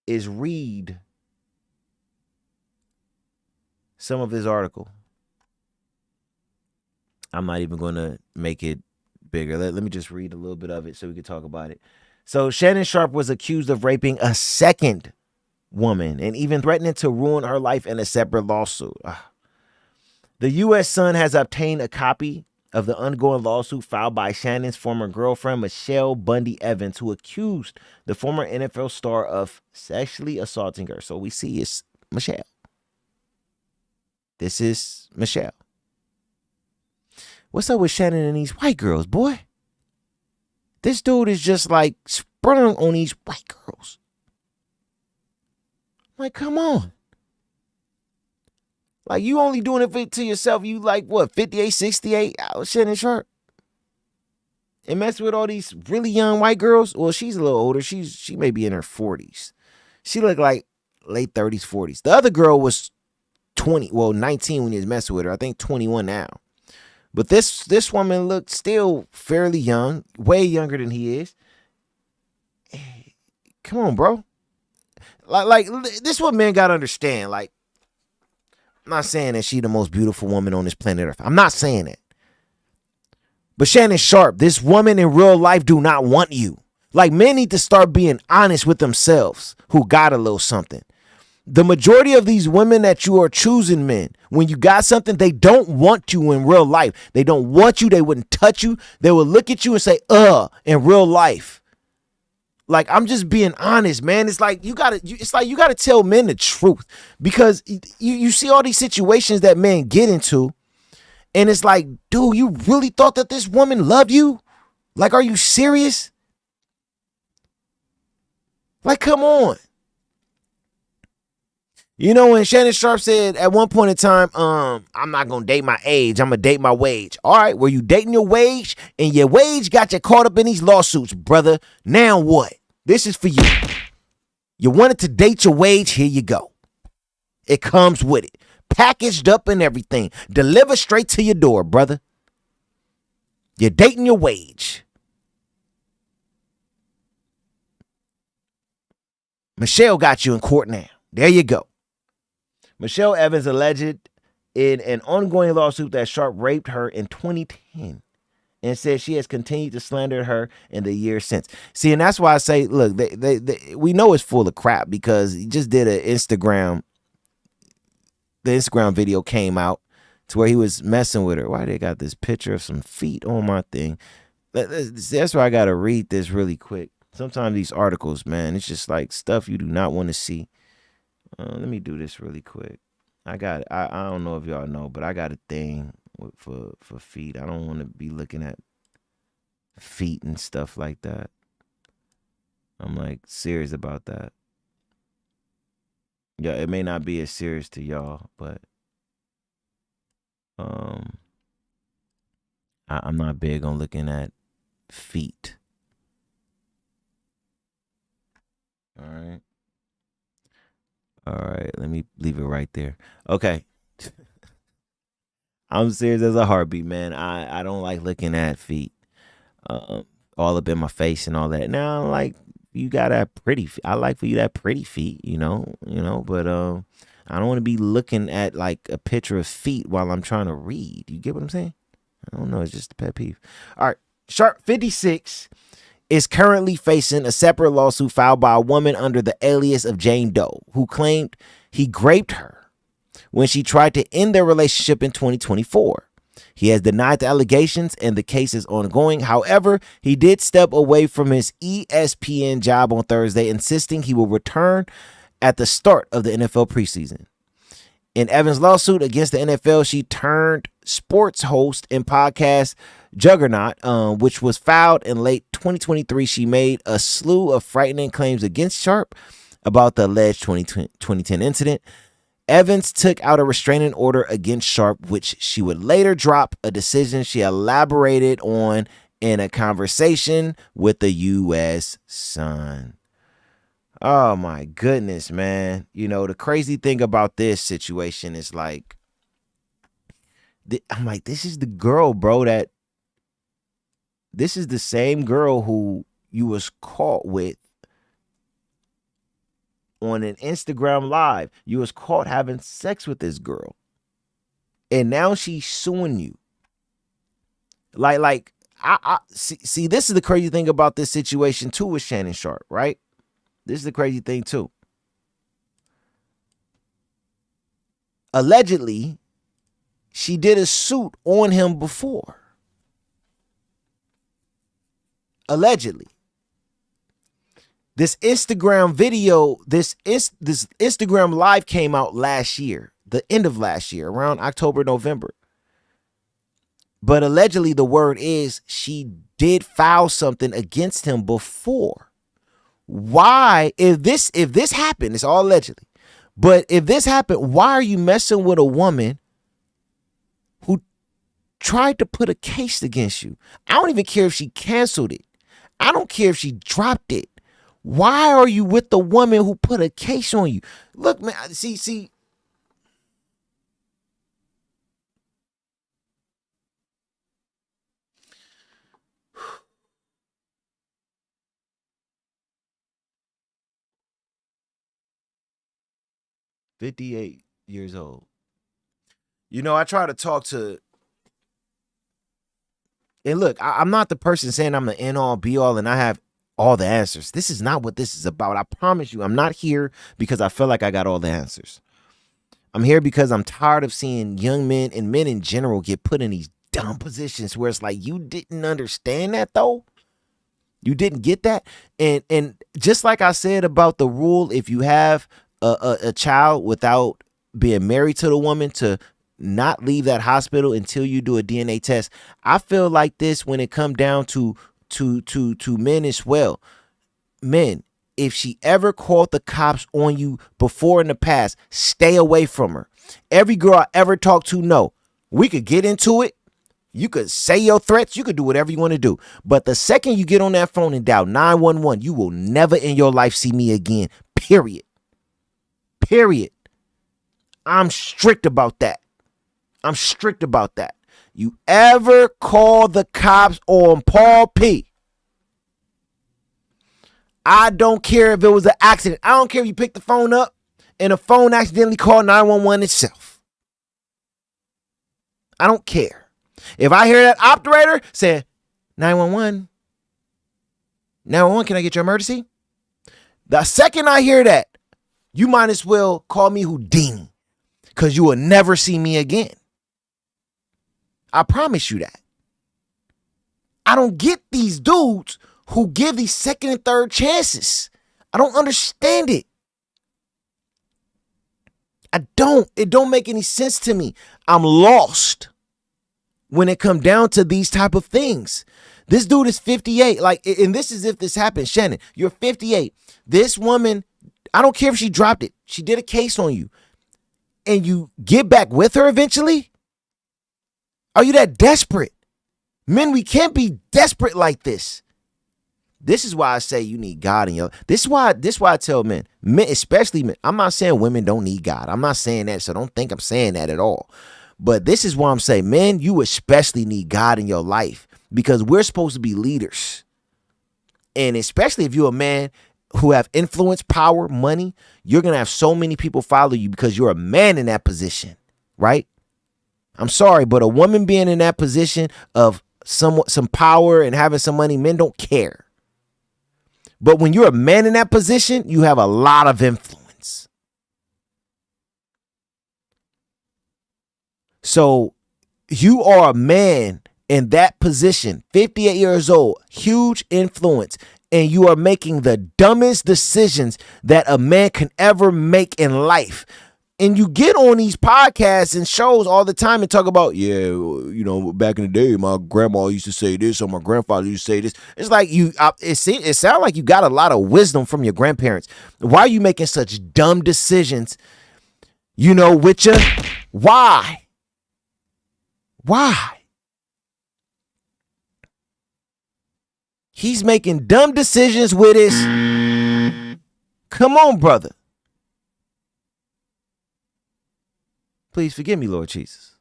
is read some of his article. I'm not even going to make it bigger. Let me just read a little bit of it so we can talk about it. So Shannon Sharpe was accused of raping a second woman and even threatening to ruin her life in a separate lawsuit. The U.S. Sun has obtained a copy of the ongoing lawsuit filed by Shannon's former girlfriend, Michelle Bundy Evans, who accused the former NFL star of sexually assaulting her. So we see it's Michelle. This is Michelle. What's up with Shannon and these white girls, boy? This dude is just like sprung on these white girls. Like, come on. Like, you only doing it to yourself. You like, what, 58, 68? Shannon Sharpe. And mess with all these really young white girls. Well, she's a little older. She may be in her 40s. She looked like late 30s, 40s. The other girl was 19 when he was messing with her. I think 21 now. But this woman looked still fairly young, way younger than he is. Hey, come on, bro. Like this is what men gotta understand. Like, I'm not saying that she the most beautiful woman on this planet Earth. I'm not saying that. But Shannon Sharpe, this woman in real life do not want you. Like, men need to start being honest with themselves who got a little something. The majority of these women that you are choosing, men, when you got something, they don't want you in real life. They don't want you. They wouldn't touch you. They would look at you and say, in real life. Like, I'm just being honest, man. It's like you gotta tell men the truth, because you see all these situations that men get into, and it's like, dude, you really thought that this woman loved you? Like, are you serious? Like, come on. You know when Shannon Sharpe said at one point in time, I'm not gonna date my age, I'm gonna date my wage. All right, were you dating your wage and your wage got you caught up in these lawsuits, brother? Now what? This is for you. You wanted to date your wage, here you go. It comes with it. Packaged up and everything. Delivered straight to your door, brother. You're dating your wage. Michelle got you in court now. There you go. Michelle Evans alleged in an ongoing lawsuit that Sharpe raped her in 2010 and said she has continued to slander her in the years since. See, and that's why I say, look, we know it's full of crap because he just did an Instagram. The Instagram video came out to where he was messing with her. Why they got this picture of some feet on my thing? That's why I got to read this really quick. Sometimes these articles, man, it's just like stuff you do not want to see. Let me do this really quick. I don't know if y'all know, but I got a thing for feet. I don't want to be looking at feet and stuff like that. I'm like serious about that. Yeah, it may not be as serious to y'all, but I'm not big on looking at feet. All right, let me leave it right there. Okay. I'm serious as a heartbeat, man. I don't like looking at feet all up in my face and all that. Now, like, you got that pretty feet. I like for you to have pretty feet, you know, but I don't want to be looking at like a picture of feet while I'm trying to read. You get what I'm saying? I don't know. It's just a pet peeve. All right. Sharpe 56 is currently facing a separate lawsuit filed by a woman under the alias of Jane Doe, who claimed he raped her when she tried to end their relationship in 2024. He has denied the allegations and the case is ongoing. However, he did step away from his ESPN job on Thursday, insisting he will return at the start of the NFL preseason. In Evans' lawsuit against the NFL, she turned sports host and podcast juggernaut, which was filed in late 2023. She made a slew of frightening claims against Sharpe about the alleged 2010 incident. Evans took out a restraining order against Sharpe, which she would later drop, a decision she elaborated on in a conversation with the U.S. Sun. Oh my goodness, man. You know, the crazy thing about this situation is like, I'm like, this is the girl, bro, this is the same girl who you was caught with on an Instagram live. You was caught having sex with this girl. And now she's suing you. Like I see, this is the crazy thing about this situation too with Shannon Sharpe, right? This is the crazy thing too. Allegedly, she did a suit on him before. Allegedly. This Instagram video, this Instagram live came out last year, the end of last year, around October, November. But allegedly, the word is she did file something against him before. Why, if this happened, it's all allegedly, but if this happened, why are you messing with a woman who tried to put a case against you? I don't even care if she canceled it. I don't care if she dropped it. Why are you with the woman who put a case on you? Look, man, see. 58 years old. You know, I try to talk to, and look, I'm not the person saying I'm the end all be all and I have all the answers. This is not what this is about. I promise you, I'm not here because I feel like I got all the answers. I'm here because I'm tired of seeing young men and men in general get put in these dumb positions where it's like, you didn't understand that though. You didn't get that. And just like I said about the rule, if you have a child without being married to the woman, to not leave that hospital until you do a DNA test. I feel like this when it come down to men as well. Men, if she ever called the cops on you before in the past, stay away from her. Every girl I ever talked to, no. We could get into it. You could say your threats. You could do whatever you want to do. But the second you get on that phone and dial 911, you will never in your life see me again. Period. Period. I'm strict about that. I'm strict about that. You ever call the cops on Paul P? I don't care if it was an accident. I don't care if you picked the phone up and the phone accidentally called 911 itself. I don't care. If I hear that operator say, 911, 911, can I get your emergency? The second I hear that, you might as well call me Houdini, because you will never see me again. I promise you that. I don't get these dudes who give these second and third chances. I don't understand it. I don't. It don't make any sense to me. I'm lost when it come down to these type of things. This dude is 58. Like, and this is if this happened. Shannon, you're 58. This woman, I don't care if she dropped it. She did a case on you. And you get back with her eventually? Are you that desperate? Men, we can't be desperate like this. This is why I say you need God in your. This is why I tell men, especially men. I'm not saying women don't need God. I'm not saying that, so don't think I'm saying that at all. But this is why I'm saying, men, you especially need God in your life, because we're supposed to be leaders. And especially if you're a man who have influence, power, money, you're going to have so many people follow you because you're a man in that position, right? I'm sorry, but a woman being in that position of some power and having some money, men don't care. But when you're a man in that position, you have a lot of influence. So you are a man in that position, 58 years old, huge influence, and you are making the dumbest decisions that a man can ever make in life. And you get on these podcasts and shows all the time and talk about, yeah, you know, back in the day, my grandma used to say this or my grandfather used to say this. It's like it sounds like you got a lot of wisdom from your grandparents. Why are you making such dumb decisions, you know, with your, why? Why? He's making dumb decisions with his, come on, brother. Please forgive me, Lord Jesus.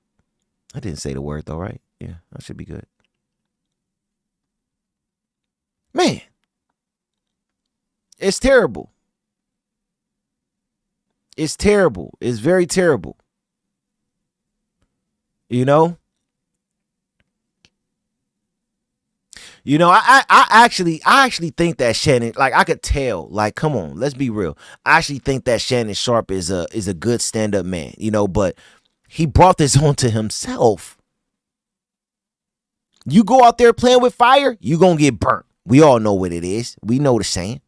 I didn't say the word though, right? Yeah, I should be good. Man, it's terrible. It's terrible. It's very terrible. You know? You know, I actually think that Shannon, like, I could tell, like, come on, let's be real. I actually think that Shannon Sharpe is a good stand-up man, you know, but he brought this on to himself. You go out there playing with fire, you gonna get burnt. We all know what it is. We know the saying.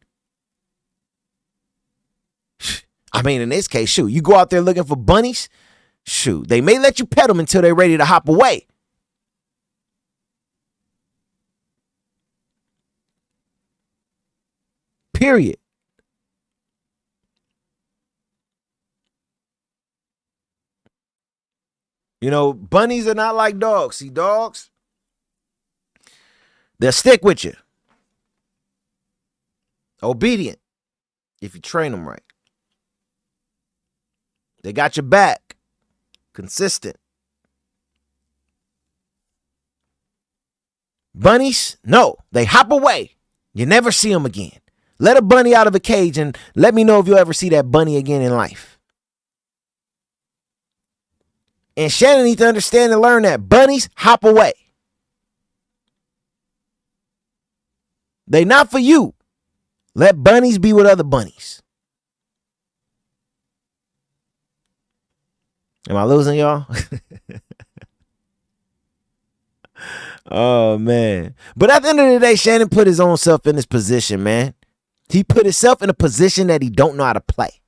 I mean, in this case, shoot, you go out there looking for bunnies, shoot, they may let you pet them until they're ready to hop away. Period. You know, bunnies are not like dogs. See, dogs, they'll stick with you. Obedient. If you train them right. They got your back. Consistent. Bunnies, no. They hop away. You never see them again. Let a bunny out of a cage and let me know if you'll ever see that bunny again in life. And Shannon needs to understand and learn that bunnies hop away. They not for you. Let bunnies be with other bunnies. Am I losing y'all? Oh, man. But at the end of the day, Shannon put his own self in this position, man. He put himself in a position that he don't know how to play.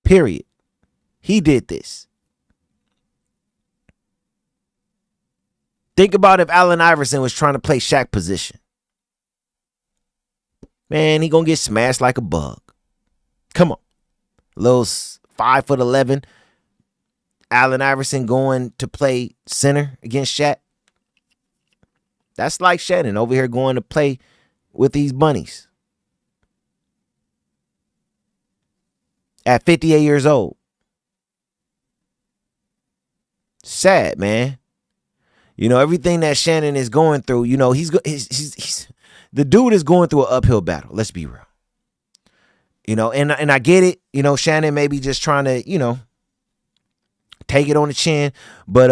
Period. He did this. Think about if Allen Iverson was trying to play Shaq position. Man, he gonna get smashed like a bug. Come on. Little 5'11" Allen Iverson going to play center against Shaq. That's like Shannon over here going to play with these bunnies. At 58 years old. Sad, man. You know, everything that Shannon is going through, you know, he's the dude is going through an uphill battle. Let's be real. You know, and I get it. You know, Shannon may be just trying to, you know, take it on the chin. But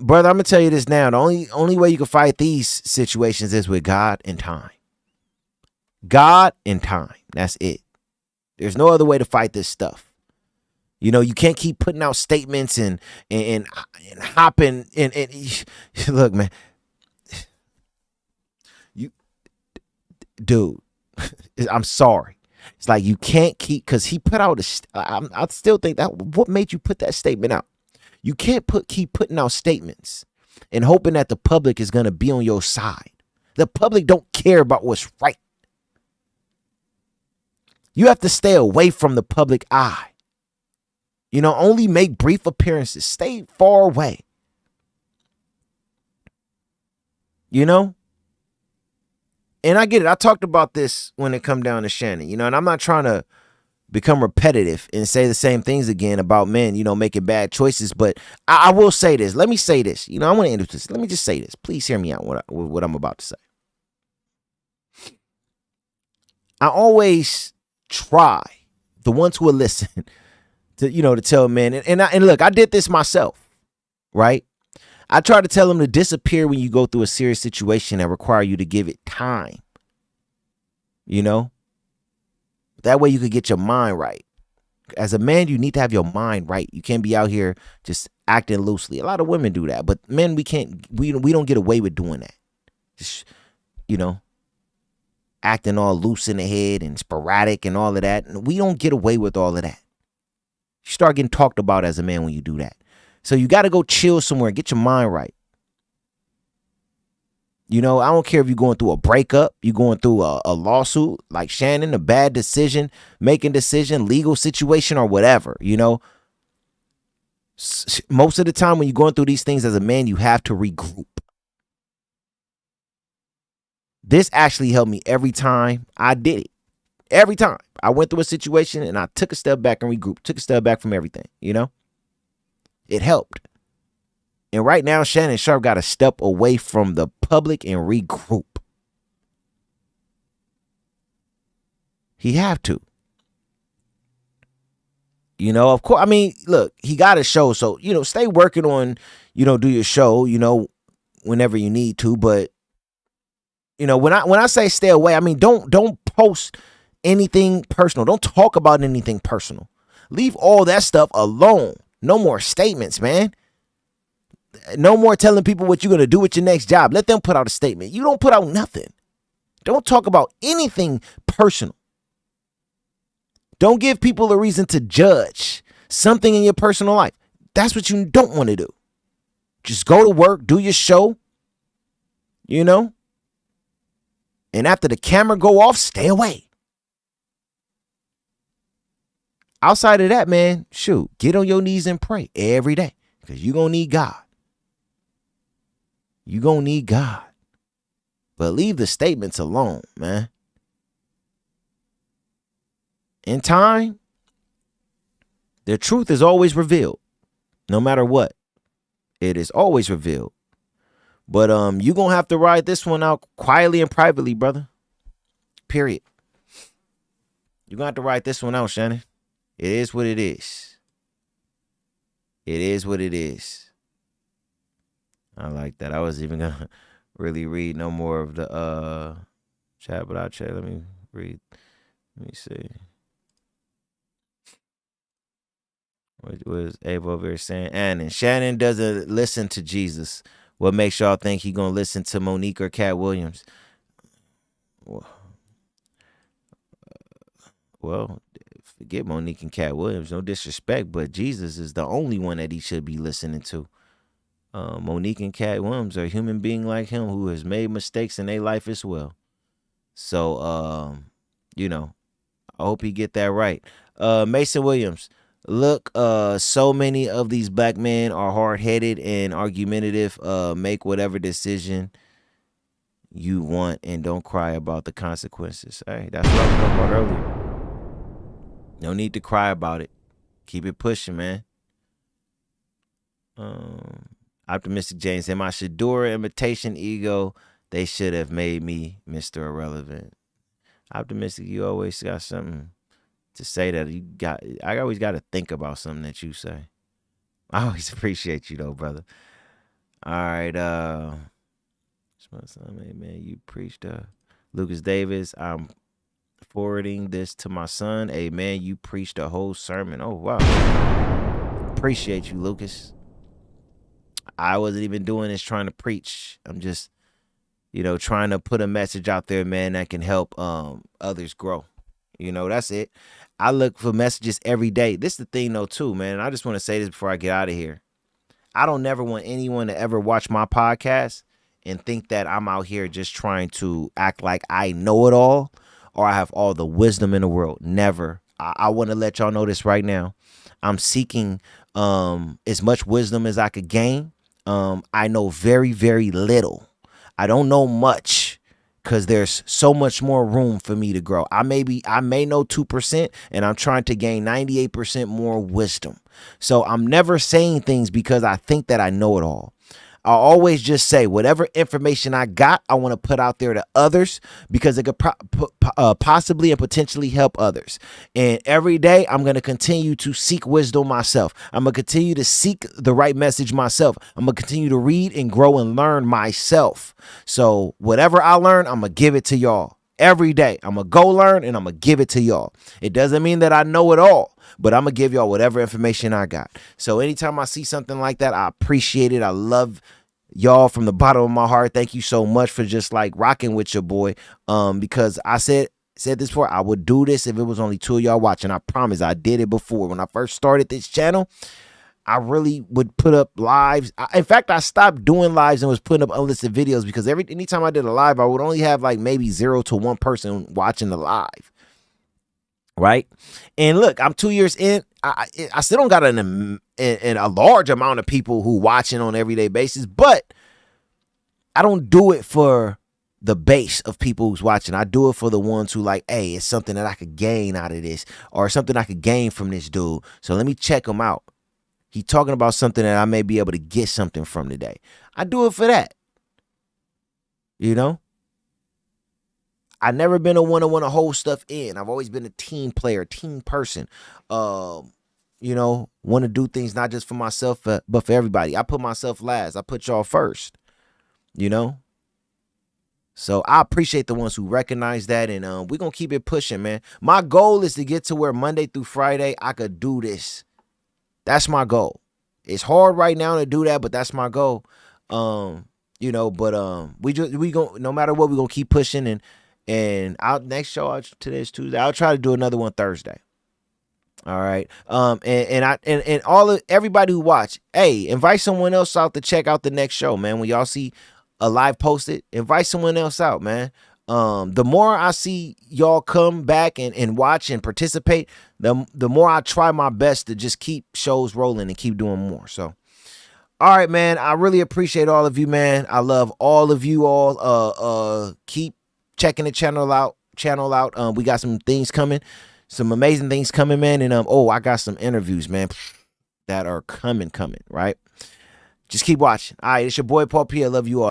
brother, I'm gonna tell you this now. The only way you can fight these situations is with God and time. God and time. That's it. There's no other way to fight this stuff. You know, you can't keep putting out statements and hopping and look, man. You dude, I'm sorry. It's like you can't keep, because he put out I still think that what made you put that statement out? You can't keep putting out statements and hoping that the public is gonna be on your side. The public don't care about what's right. You have to stay away from the public eye. You know, only make brief appearances. Stay far away. You know? And I get it. I talked about this when it come down to Shannon, you know, and I'm not trying to become repetitive and say the same things again about men, you know, making bad choices. But I will say this. Let me say this. You know, I want to end with this. Let me just say this. Please hear me out what I'm about to say. I always try, the ones who will listen, to, you know, to tell men, and look, I did this myself, right? I try to tell them to disappear when you go through a serious situation that require you to give it time. You know? That way you could get your mind right. As a man, you need to have your mind right. You can't be out here just acting loosely. A lot of women do that, but men, we don't get away with doing that. Just, you know, acting all loose in the head and sporadic and all of that. And we don't get away with all of that. You start getting talked about as a man when you do that. So you got to go chill somewhere, get your mind right. You know, I don't care if you're going through a breakup, you're going through a lawsuit like Shannon, a bad decision, making decision, legal situation or whatever, you know. Most of the time when you're going through these things as a man, you have to regroup. This actually helped me every time I did it. Every time I went through a situation and I took a step back and regrouped, took a step back from everything, you know, it helped. And right now, Shannon Sharpe got to step away from the public and regroup. He have to. You know, of course, I mean, look, he got a show. So, you know, stay working on, you know, do your show, you know, whenever you need to. But, you know, when I say stay away, I mean, don't post anything personal. Don't talk about anything personal. Leave all that stuff alone. No more statements, man. No more telling people what you're going to do with your next job. Let them put out a statement. You don't put out nothing. Don't talk about anything personal. Don't give people a reason to judge something in your personal life. That's what you don't want to do. Just go to work, do your show, you know, and after the camera go off, stay away. Outside of that, man, shoot, get on your knees and pray every day because you're going to need God. You're going to need God. But leave the statements alone, man. In time, the truth is always revealed, no matter what. It is always revealed. But you're going to have to ride this one out quietly and privately, brother. Period. You're going to have to ride this one out, Shannon. It is what it is. It is what it is. I like that. I was even going to really read no more of the chat, but I'll check. Let me read. Let me see. What was Ava over here saying? And Shannon doesn't listen to Jesus. What makes y'all think he going to listen to Monique or Cat Williams? Well, forget Monique and Cat Williams. No disrespect, but Jesus is the only one that he should be listening to. Monique and Cat Williams are a human being like him who has made mistakes in their life as well. So, you know, I hope he get that right. Mason Williams, look, so many of these black men are hard-headed and argumentative. Make whatever decision you want and don't cry about the consequences. Hey, that's what I was talking about earlier. No need to cry about it. Keep it pushing, man. Optimistic James, in my Shedeur imitation ego, they should have made me Mr. Irrelevant. Optimistic, you always got something to say that you got. I always got to think about something that you say. I always appreciate you though, brother. All right, man, you preached. Lucas Davis, I'm forwarding this to my son. Hey, man, you preached a whole sermon. Oh wow, appreciate you, Lucas. I wasn't even doing this trying to preach. I'm just, you know, trying to put a message out there, man, that can help others grow. You know, that's it. I look for messages every day. This is the thing, though, too, man. I just want to say this before I get out of here. I don't never want anyone to ever watch my podcast and think that I'm out here just trying to act like I know it all or I have all the wisdom in the world. Never. I want to let y'all know this right now. I'm seeking as much wisdom as I could gain. I know very, very little. I don't know much because there's so much more room for me to grow. I may know 2% and I'm trying to gain 98% more wisdom. So I'm never saying things because I think that I know it all. I always just say whatever information I got, I want to put out there to others because it could possibly and potentially help others. And every day I'm going to continue to seek wisdom myself. I'm going to continue to seek the right message myself. I'm going to continue to read and grow and learn myself. So whatever I learn, I'm going to give it to y'all. Every day I'm going to go learn and I'm going to give it to y'all. It doesn't mean that I know it all, but I'm going to give y'all whatever information I got. So anytime I see something like that, I appreciate it. I love y'all from the bottom of my heart. Thank you so much for just like rocking with your boy. Because I said this before, I would do this if it was only 2 of y'all watching. I promise I did it before. When I first started this channel, I really would put up lives. In fact, I stopped doing lives and was putting up unlisted videos because anytime I did a live, I would only have like maybe 0 to 1 person watching the live. Right. And look, I'm 2 years in. I still don't got a large amount of people who watching on an everyday basis, but I don't do it for the base of people who's watching. I do it for the ones who like, hey, it's something that I could gain out of this or something I could gain from this dude. So let me check him out. He talking about something that I may be able to get something from today. I do it for that. You know? I've never been a one to want to hold stuff in. I've always been a team player, team person. You know, want to do things not just for myself, but for everybody. I put myself last. I put y'all first. You know? So I appreciate the ones who recognize that, and we're going to keep it pushing, man. My goal is to get to where Monday through Friday I could do this. That's my goal. It's hard right now to do that, but that's my goal. You know, but we going no matter what, we're going to keep pushing, and our next show today's Tuesday. I'll try to do another one Thursday. All right. And everybody who watch, hey, invite someone else out to check out the next show, man. When y'all see a live posted, invite someone else out, man. The more I see y'all come back and watch and participate, the more I try my best to just keep shows rolling and keep doing more. So, all right, man. I really appreciate all of you, man. I love all of you all. Keep checking the channel out. We got some things coming, some amazing things coming, man. And I got some interviews, man, that are coming, right? Just keep watching. All right, it's your boy Paul P. I love you all.